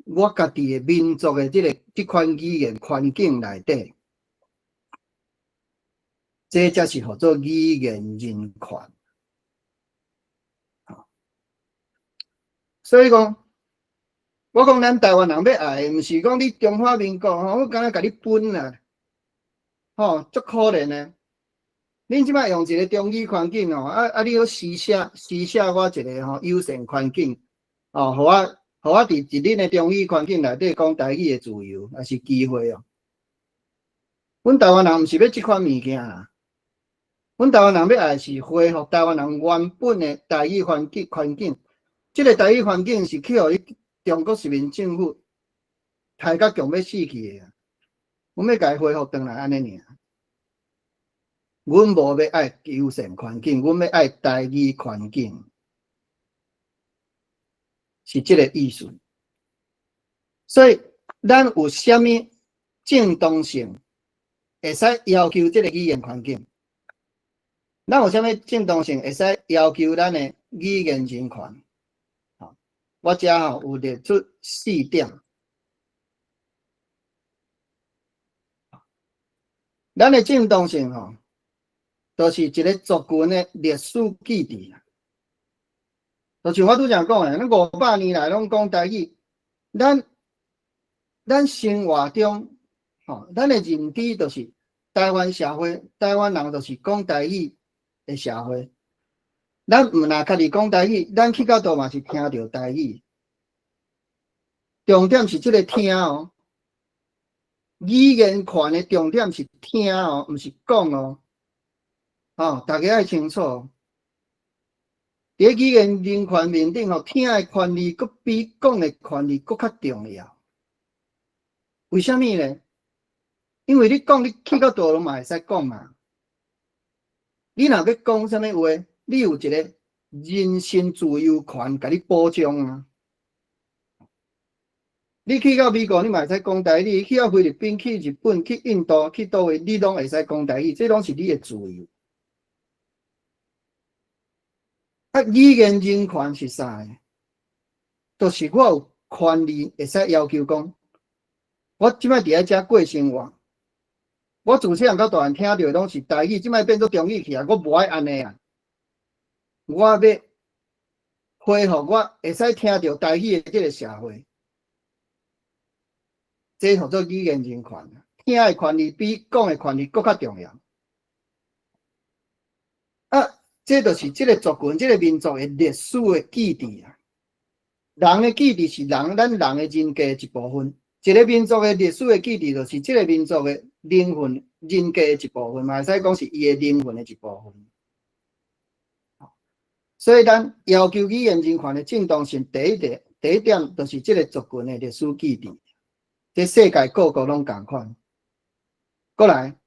我家己的民族的这款语言环境内底，这才是叫做语言人权。所以讲，我讲咱台湾人要爱，毋是讲你中华民国吼，我敢若甲你分啦，吼，足可怜诶。恁即摆用一个中医环境吼，你要施舍我一个吼优先环境，哦，互我伫恁诶中医环境内底讲台语诶自由，也是机会哦。阮台湾人毋是要即款物件啦，阮台湾人要爱是恢复台湾人原本诶台语环境。即个台语环境是去互伊中国人民政府害甲强要死去诶，阮要甲伊恢复转来安尼尔。阮无要爱优先环境，阮要爱台语环境，是即个意思。所以咱有啥物正当性，会使要求即个语言环境？咱有啥物正当性，会使要求咱的语言人权？我遮吼有列出4点。咱的正当性吼，就是一个族群的历史记忆。就像我拄则讲的，咱500年来拢讲台语，咱生活中，吼，咱的认知就是台湾社会，台湾人就是讲台语的社会。咱毋若家己讲台语，咱去到倒嘛是听到台语。重点是即个听哦，语言权的重点是听哦，毋是讲哦。哦，大家爱清楚。伫语言人权面顶吼，听的权利佫比讲的权利佫较重要。为虾米呢？因为你讲，你去到倒嘛会使讲嘛。你若要讲啥物话，你有一个人身自由权，甲你保障啊。你去到美国，你嘛会使讲台语；去到菲律宾、去日本、去印度、去倒位，你拢会使讲台语，这拢是你的自由。啊，语言人权是啥呢？就是我有权利会使要求讲，我即摆伫咧遮过生活，我自细汉到大汉听到的拢是台语，即摆变做中语去啊，我无爱安尼啊。我要恢复我会使听到台语的即个社会。这叫做语言人权，听的权利比讲的权利更较重要。啊，这就是这个族群、这个民族的历史的记忆啊。人的记忆是咱人的人格一部分，一个民族的历史的记忆就是这个民族的灵魂、人格的一部分嘛，会使讲是伊的灵魂的一部分。所以，咱要求语言人权的正当性，第一点就是这个族群的历史记忆。这世界各国拢同款。过来，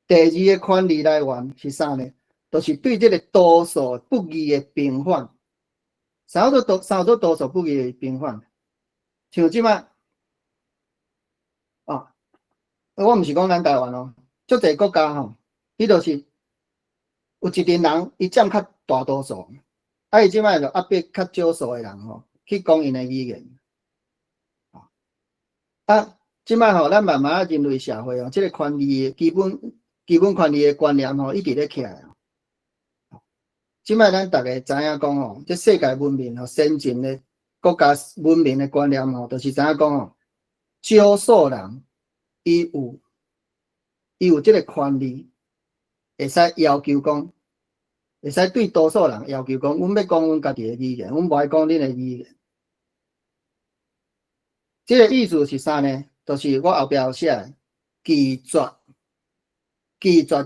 第二个权利来源是啥呢？就是对这个多数不义的平反。啥叫做多数不义的平反？像即摆，我毋是讲咱台湾哦，足侪国家吼，伊就是有一群人，伊占较大多数，伊即摆就压迫较少数的人吼，去讲因的语言。即摆吼，咱慢慢人类社会哦，即个权利的基本权利的观念吼，一直咧起来哦。即摆咱大家知影讲吼，即世界文明吼，先进的国家文明的观念吼，就是知影讲吼，少数人伊有即个权利，会使要求讲，会使对多数人要求讲，阮要讲阮家己的语言，阮无爱讲恁的语言。这个意思是啥呢？就是我后壁有写拒绝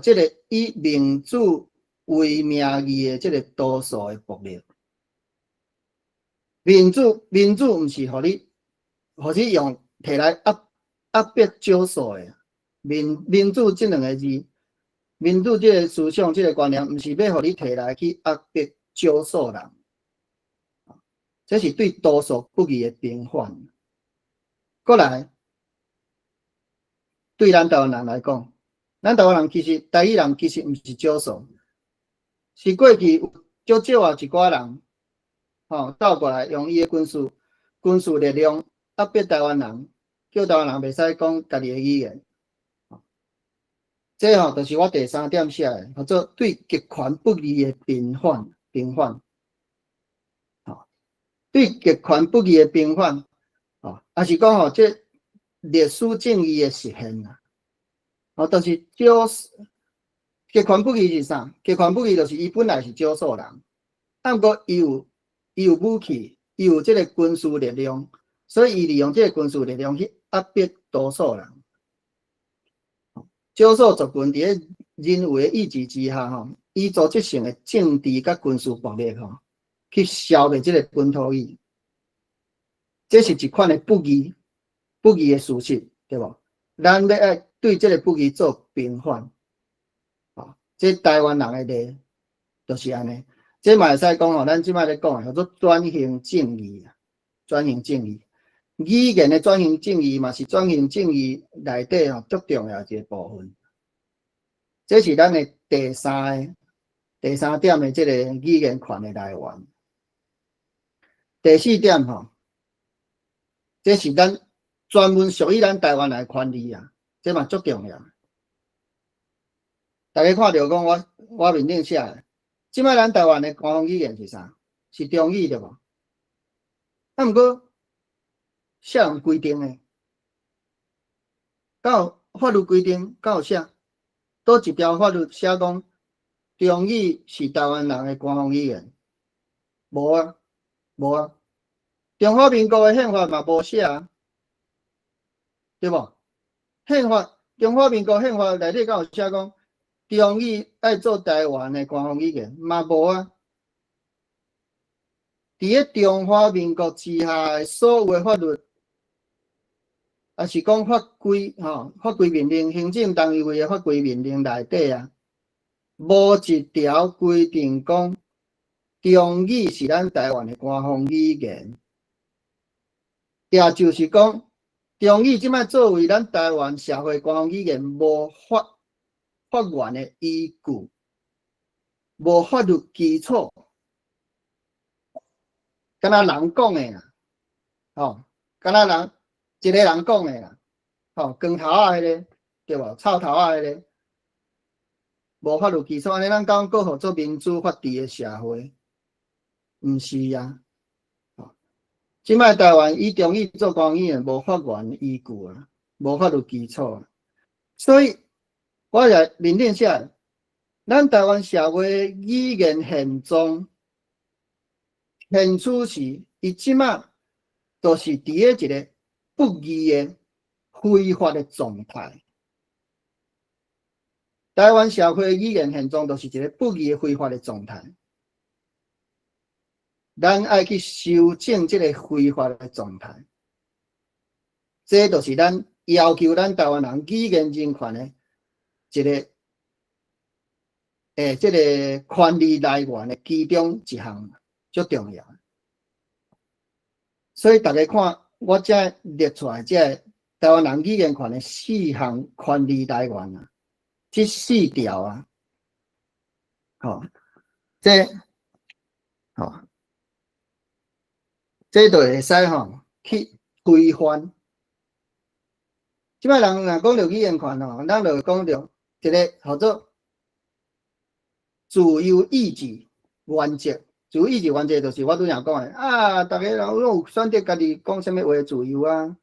这个以民主为名义的这个多数的暴力。民主毋是互你用摕来压迫少数的。民主这两个字，民主这个思想、这个观念，毋是要互你摕来去压迫少数人。这是对多数不义的平反。过来，对咱台湾人来讲，咱台湾人其实台语人其实毋是少数，是过去有足少一寡人，倒过来用伊的军事力量压迫台湾人，叫台湾人袂使讲家己的语言。这就是我第3点写的，叫做对极权不义的平反。对极权不义的平反。也是讲吼，这历史正义的实现啦。就是极权不义是啥？极权不义就是伊本来是少数人，不过伊有武器，伊有这个军事力量，所以伊利用这个军事力量去压迫多数人。少数族群伫咧人为的意志之下，以组织性的政治甲军事暴力，去消灭这个本土义。这是一款的不义的事实，对无？咱要爱对这个不义做平反。这台湾人的例就是安尼。这嘛会使讲咱即摆咧讲叫做转型正义啊，转型正义。语言的转型正义嘛是转型正义内底足重要一个部分。这是咱的第三点的这个语言权的来源。第四点这是咱专门属于咱台湾的权利啊，这嘛足重要。大家看到讲我面顶写的，即摆咱台湾的官方语言是啥？是中语对无？毋过写人规定的，有法律规定，有写，倒一条法律写讲中语是台湾人的官方语言？无啊。中华民国的宪法嘛无写啊，对无？中华民国宪法内底敢有写讲中语爱做台湾的官方语言？嘛无啊。伫咧中华民国之下的所有的法律，也是讲法规命令、行政单位的法规命令内底啊，无一条规定讲中语是咱台湾的官方语言。也就是讲，中语即摆作为咱台湾社会官方语言，无法源的依据，无法律基础，敢若人讲的啦，敢若一个人讲的啦，光头仔迄个对无？臭头仔迄个，无法律基础，安尼咱讲过互做民主法治的社会，毋是啊。即摆台湾以中语做官方语言，无法源依据啊，无法律基础啊，所以我也面顶写，咱台湾社会语言现状、现处时，伊即摆就是伫咧一个不义的非法的状态。台湾社会语言现状就是一个不义的非法的状态。咱爱去修正这个非法的状态，这就是咱要求咱台湾人语言人权的一个这个权利来源的其中一项，最重要。所以大家看我这列出来这台湾人语言权的4项权利来源啊，这4条啊，这就会使去推翻。即摆人若讲到语言权咱就讲到一个叫做自由意志原则。自由意志原则就是我拄则讲的大家人有选择家己讲啥物话自由啊？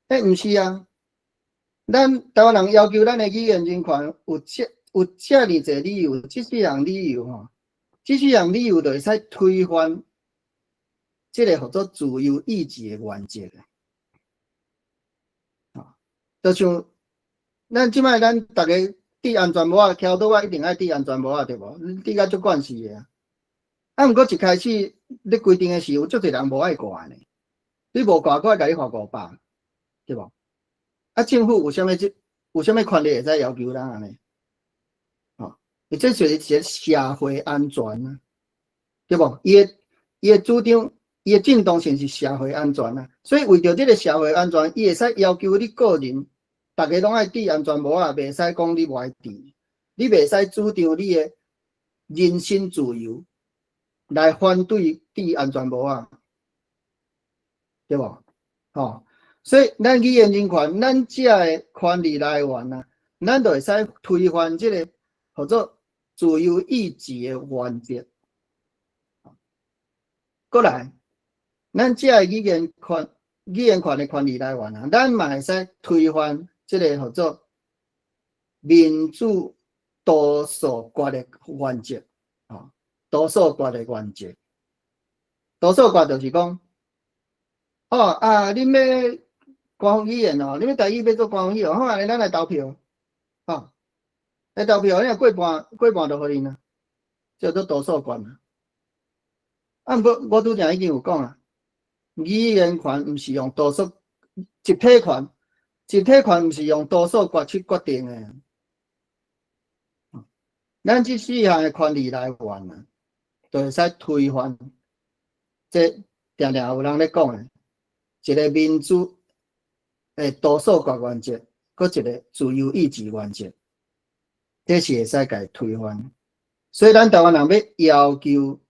毋是啊，咱台湾人要求咱的语言人权有遮尔侪理由，这4项理由这4项理由就会使推翻。这个叫做自由意志的原则就像咱即摆咱大家戴安全帽跳倒一定爱戴安全帽对无？戴甲足惯势的毋过一开始咧规定的时候，足侪人无爱挂呢。你无挂，我甲你罚500，对无？政府有啥物权利会使要求咱安尼？这就是一个社会安全啊，对无？伊的主张。伊的正当性是社会安全啊，所以为着这个社会安全，伊会使要求你个人，大家拢爱戴安全帽袂使讲你无爱戴，你袂使主张你的人身自由来反对戴安全帽对无？所以咱语言人权，咱遮的权利来源啊，咱就会使推翻这个叫做自由意志的原则。过来。咱遮个语言权语言权的权利来源啊，咱嘛会使推翻即个叫做民主多数决的原则啊，多数决的原则。多数决就是讲，恁要官方语言哦，恁要台语要做官方语言，好啊，咱来投票，来投票，你过半就互恁啊，叫做多数决嘛。我拄则已经有讲啊，语言权毋是用多数集体权，集体权毋是用多数决去决定的。咱这四项的权利来源啊，就会使推翻。这常常有人咧讲的，一个民主诶多数决原则，搁一个自由意志原则，这是会使甲推翻。所以咱台湾人要要求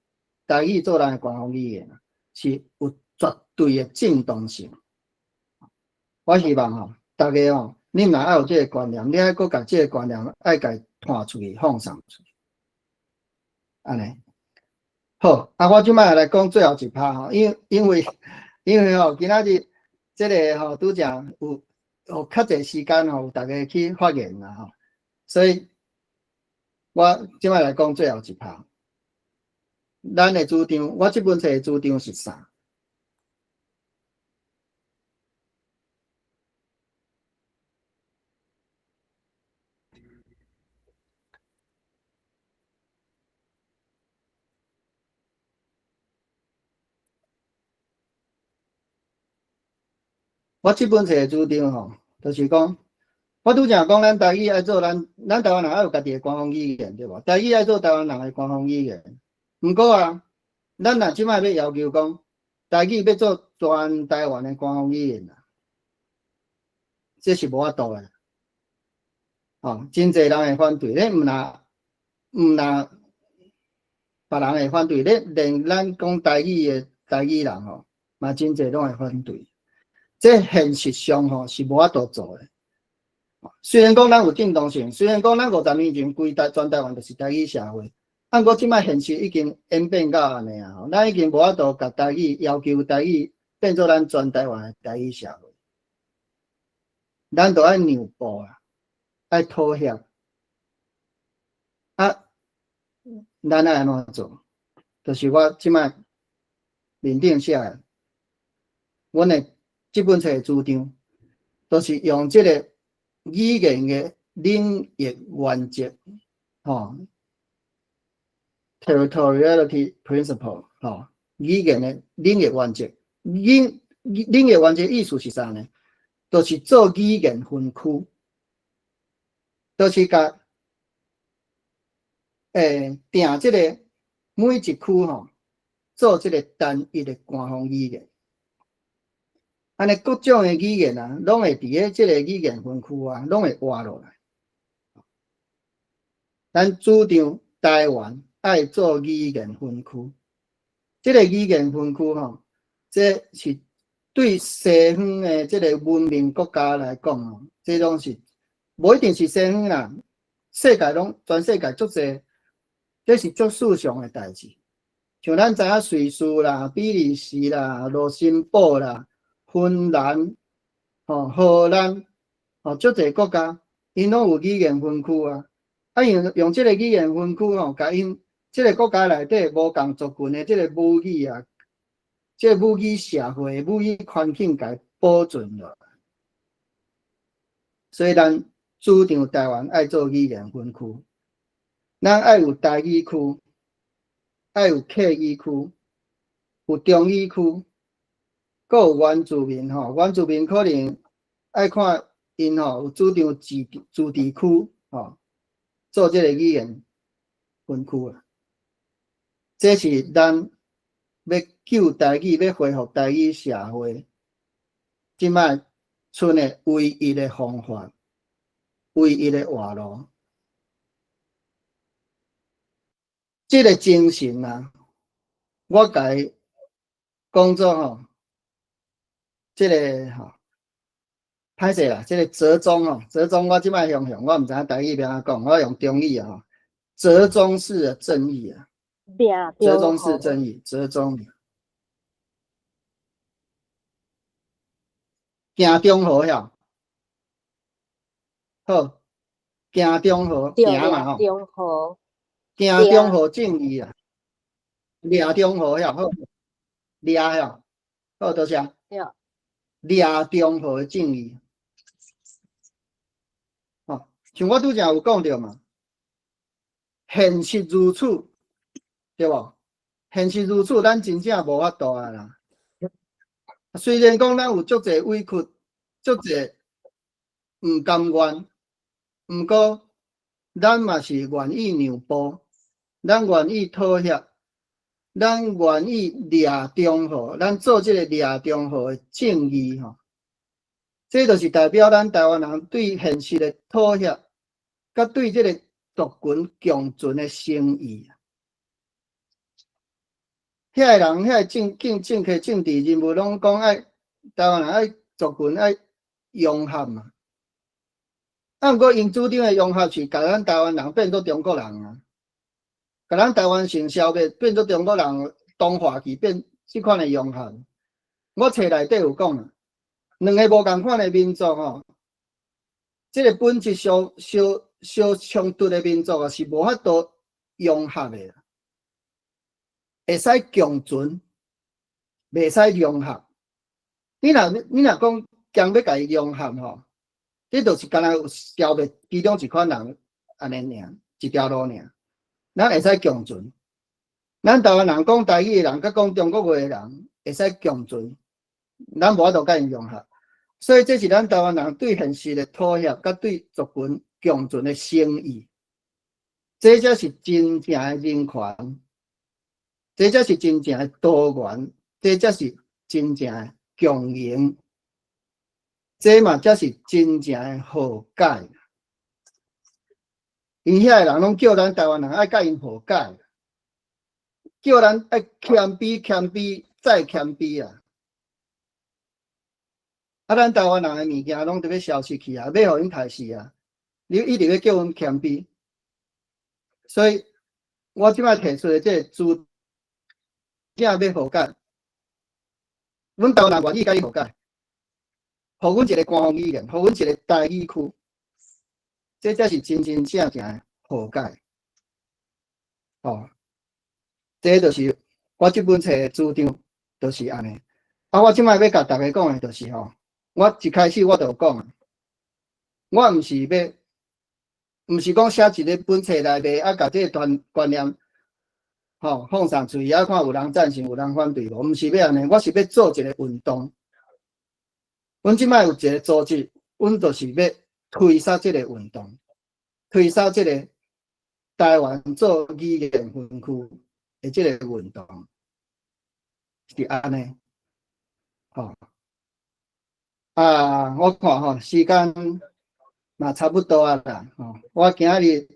台语做咱的官方语言，是有绝对的正当性。我希望大家你若爱有这个观念，你爱搁甲这个观念爱甲传出去、放送出去，安尼。好，我即摆来讲最后一趴因为今仔日即个拄则有较侪时间有大家去发言啦所以我即摆来讲最后一趴。咱的主张，我即本册的主张是啥？我即本册的主张就是讲，我拄则讲咱台语爱做咱台湾人爱有家己的官方语言，对无？台语爱做台湾人的官方语言。毋过咱若即摆要求讲，台语要做全台湾的官方语言这是无法度的。真侪人会反对，你毋若别人会反对，你连咱讲台语的台语人嘛真侪拢会反对。这现实上是无法度做的。虽然讲咱有正当性，虽然讲咱50年前规全台湾就是台语社会，过即摆现实已经演变到安尼咱已经无法度甲台语要求台语变做咱全台湾的台语社会，咱就爱让步爱妥协咱爱安怎做？就是我即摆面顶写的，阮的即本册的主张，都是用即个语言的领域原则territoriality principle 语言的领域原则，领域原则意思是啥呢？就是做语言分区，就是甲定即个每一区做即个单一的官方语言。安尼各种的语言拢会伫咧即个语言分区拢会活落来。咱主张台湾爱做语言分区，即个语言分区这是对西方的即个文明国家来讲这种是无一定是西方啦，世界拢全世界足侪，这是足事上的代志。像咱知影瑞士啦、比利时啦、卢森堡啦。芬兰、荷兰、足侪国家，因拢有语言分区用即个语言分区甲因即个国家内底无共族群的即个母语即个母语社会、母语环境甲保存落来。所以咱主张台湾爱做语言分区，咱爱有台语区，爱有客语区，有中语区。阁有原住民原住民可能爱看因有主张自治区做这个语言分区这是咱要救台语、要恢复台语社会，即摆剩的唯一的方法、唯一的活路。这个精神我甲伊讲做这个歹势啦，这个折中折中我即摆用我毋知影台语要安怎讲，我用中语折中式的正义折中式正义，折中。行中和晓，好，行中和对行嘛吼，中和，行中和正义啊，掠中和晓，好，掠晓，好多谢，对，掠中和正义，吼，像我拄则有讲着嘛，现实如此，对无？现实如此，咱真正无法度啊啦。虽然讲咱有足侪委屈，足侪毋甘愿，毋过咱嘛是愿意让步，咱愿意妥协，咱愿意掠中和，咱做即个掠中和的正义吼。这就是代表咱台湾人对现实的妥协，甲对即个族群共存的诚意。遐个人，遐个政客、政治人物拢讲爱台湾人爱族群爱融合嘛。啊，毋过因主张的融合是甲咱台湾人变做中国人啊，甲咱台湾性消灭变做中国人同化去变即款的融合。我册内底有讲啊，两个无共款的民族吼，即个本质相冲突的民族啊，是无法度融合的。会使共存，袂使融合。你若讲强要甲伊融合吼，这就是干那有消灭其中一款人安尼尔，一条路尔。咱会使共存，咱台湾人讲台语的人，甲讲中国话的人会使共存，咱无法度甲因融合。所以这是咱台湾人对现实的妥协，甲对族群共存的诚意。这才是真正的人权。这才是真正的多元，这才是真正的共赢，这嘛才是真正的和解。因遐个人拢叫咱台湾人爱甲因和解，叫咱爱谦卑再谦卑啊！啊，咱台湾人的物件拢得要消失去啊，要互因杀死啊！你一直要叫阮谦卑，所以我即摆提出的这个主。正要和解，阮台湾人愿意甲伊和解，互阮一个官方语言，互阮一个台语区，这才是真真正正的和解。哦，这就是我这本册的主张，就是安尼。啊，我即摆要甲大家讲的，就是吼，我一开始我就讲啊，我毋是讲写一个本册内底啊，甲这个观念。吼，放上去，啊看有人赞成，有人反对无？毋是要安尼，我是要做一个运动。阮即摆有一个组织，阮就是要推杀即个运动，推杀即个台湾做语言分区的即个运动，是安尼。吼，啊，我看吼时间嘛差不多啊啦。吼，我今日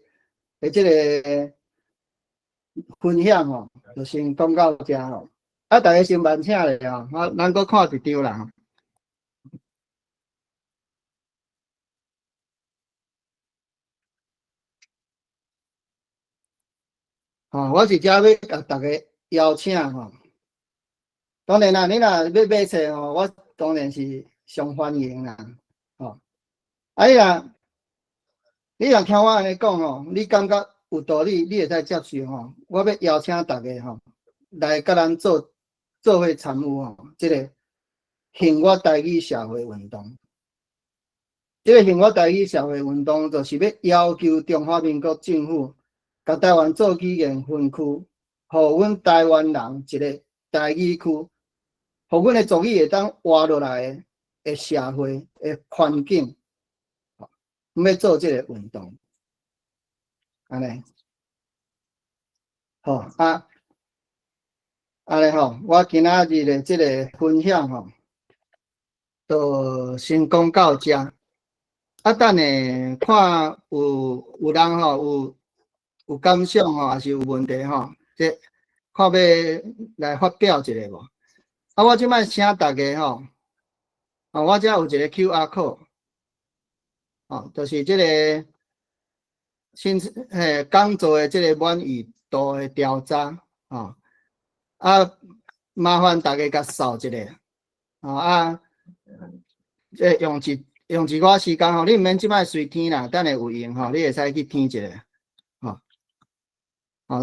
的即个。分享吼，就先讲到这吼。啊，大家先慢请咧吼，咱搁看一张啦。吼，我是遮要甲大家邀请吼。当然啦，你若要买册吼，我当然是上欢迎啦。吼，啊你若听我安尼讲吼，你感觉？有道理，你会使接受吼。我要邀请大家吼，来甲咱做伙参与吼，即个幸福台语社会运动。即个幸福台语社会运动，就是要要求中华民国政府，甲台湾做语言分区，互阮台湾人一个台语区，互阮的族语会当活落来的社会的环境，要做即个运动。安尼，好啊，安尼吼，我今仔日的即个分享吼，就先讲到这。啊，等下看有人吼有感想吼，还是有问题吼，即看要来发表一下无？啊，我即摆请大家吼，啊，我遮有一个 QR code， 哦，就是即个。讲座的这个满意度的调查，啊，麻烦大家甲扫一下，啊，用一寡时间吼，你毋免即摆随天啦，等下有用吼，你会使去添一个，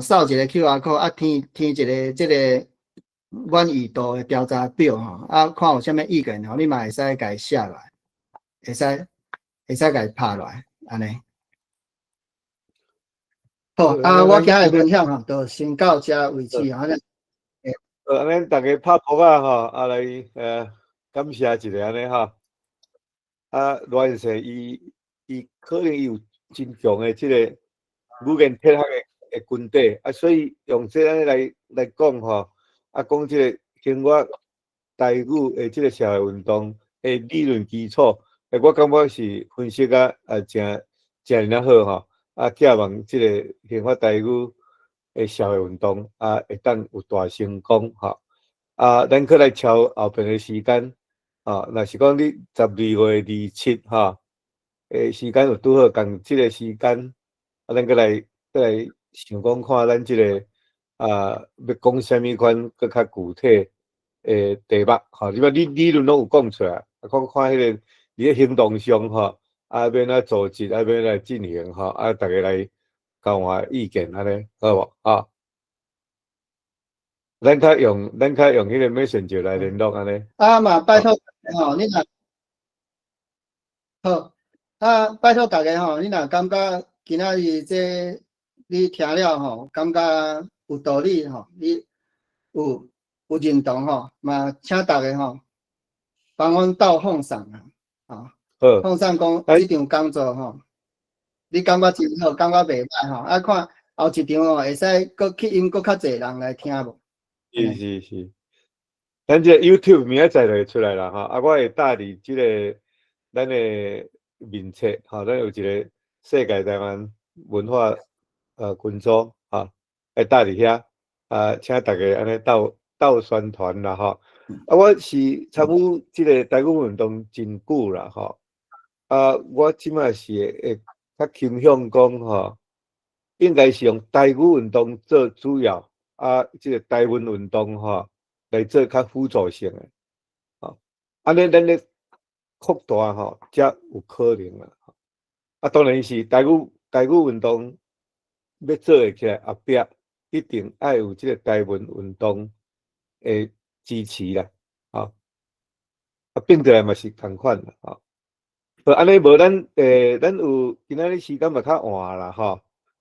扫一个 QR code，啊添一个即个满意度的调查表吼，啊看有啥物意见吼，你嘛会使甲伊写落来，会使甲伊拍落来，安尼。好我今日分享吼，就先到遮为止吼。安尼大家拍扑啊吼，来感谢一下安尼吼。阮生伊可能有真强的即个语言铁学的根底，所以用这安尼来讲吼，讲即个生活台语的即个社会运动的理论基础，我感觉是分析真好吼。寄望即个生活台语的社会运动会当有大成功吼。咱可来敲后边的时间。若是讲你12月27吼，时间有拄好共即个时间，咱过来想讲看咱即个要讲啥物款搁较具体诶题目吼，即摆理论拢有讲出来，看迄个伫咧行动上吼，要来组织，要来进行吼，大家来交换意见安尼，好无？咱较用迄个 Messenger 来联络安尼。嘛拜托吼，你若好拜托大家吼，你若感觉今仔日这你听了吼，感觉有道理吼，你有认同吼，嘛请大家吼帮阮斗奉上啊，奉上讲这场工作吼，你感觉真好，感觉袂歹吼，看后一场吼会使搁吸引搁较侪人来听无？是，咱这 YouTube 明仔载就会出来啦吼，我会带伫即个咱的面册吼，咱有一个世界台湾文化群组吼，会带伫遐请大家安尼斗宣传啦吼。我是参与即个台语运动真久啦吼，我即摆是会较倾向讲吼，应该是用台语运动做主要。即个台湾运动吼，来做较辅助性的，安尼咱咧扩大吼，才有可能啦。当然是台语运动要做会起来，后壁一定爱有即个台湾运动的支持啦，并起来嘛是同款啦，好，安尼无咱有今仔日时间嘛较晚啦，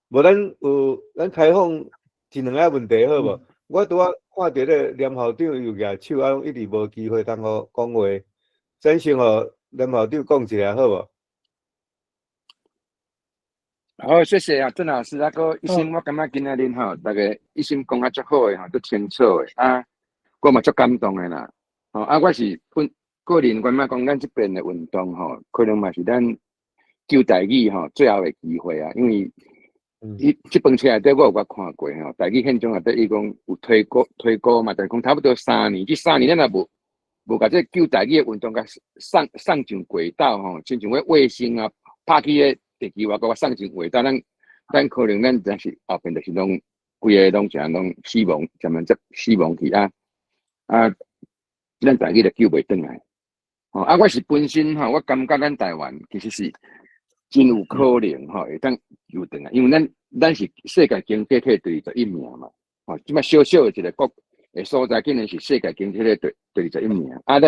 无咱开放。一两个问题好无？我拄仔看到咧连校长又举手，一直无机会通好讲话。咱先互连校长讲一下好无？好，谢谢郑老师。个一心，我感觉今仔日吼，大家一心讲足好诶吼，足清楚诶我嘛足感动诶啦。我是个人感觉讲，咱这边诶运动吼，可能嘛是咱救台语吼最后诶机会因为。这本册内底我有看过吼，台语现状内底伊讲有推过嘛，但是讲差不多3年，这3年咱也无甲这救台语的运动甲上上轨道吼，亲像卫星拍起个地球甲我上轨道，咱可能咱真是后边就是拢规个拢全拢死亡，全部死亡去咱台语就救袂转来。我是本身我感觉咱台湾其实是。真有可能会当救转来，因为咱是世界经济体第21名嘛，即摆小小的一个国的所在，竟然是世界经济体第21名，咱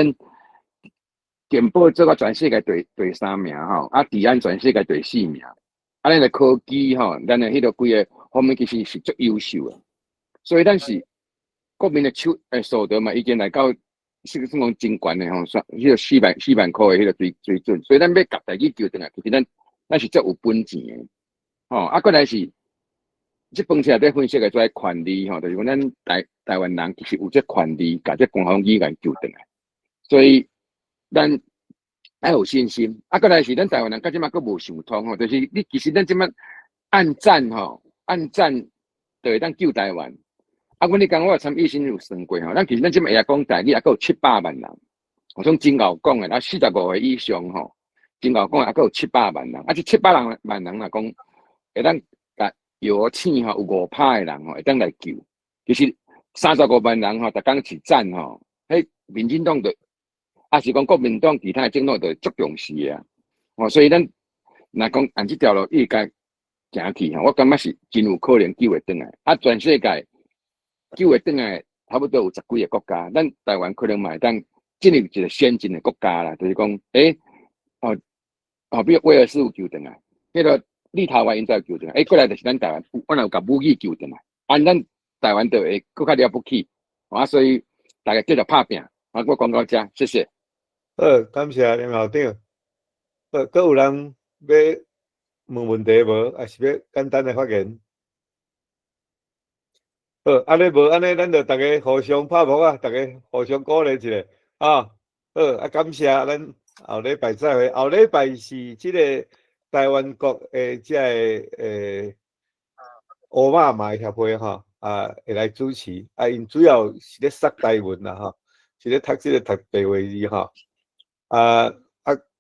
健保做到全世界第3名治安全世界第4名，咱的科技咱的迄个规个方面其实是足优秀的，所以咱是国民的所得嘛，已经来到是讲真悬的迄个4万块的迄个水准，所以咱要甲台语救转来，其实咱是足有本钱的，过来是这本册内底分析个做权利就是讲咱台湾人其实有这权利，甲这官方语言救转来，所以咱要有信心。过来是咱台湾人，到即马佫无想通就是你其实咱即马按赞就会当救台湾。阮你讲我参与新有算过咱其实咱即马会讲台语，佫有700万人，从真敖讲的45岁以上真敖讲佫有700万人，这700万人若讲会当甲药醒有5%的人会当来救。其实35万人逐工是赞迄民进党的还是讲国民党其他的政党就足重视的啊。所以咱若讲按这条路应该行去我感觉是真有可能救会转来。全世界救会转来差不多有10几个国家，咱台湾可能嘛会当进入一个先进的国家啦，就是讲比如威尔士有救转来，迄个立陶宛因有救转来，过来就是咱台湾，我有甲武器救转来，咱台湾就会更加了不起，所以大家继续拍拼。我讲到这，谢谢。感谢林校长。佫有人要问问题无？还是要简单的发言？安尼无安尼，咱就大家互相拍幕啊，大家互相鼓励一下感谢咱后礼拜再会。后礼拜是即个台湾国即个乌马马协会会来主持，因主要是咧说台文啦是咧读即个读白话字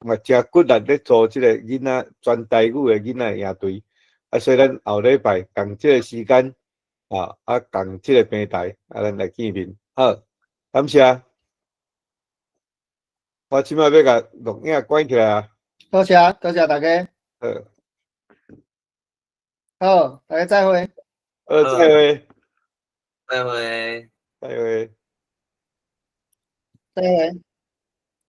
嘛真骨力咧做即个囡仔全台语的囡仔营队，所以咱后礼拜共即个时间共即个平台咱来见面。好，感谢。我即摆要甲录影关起来啊！多谢大家，好，大家再会。再会。拜拜。再会。再会。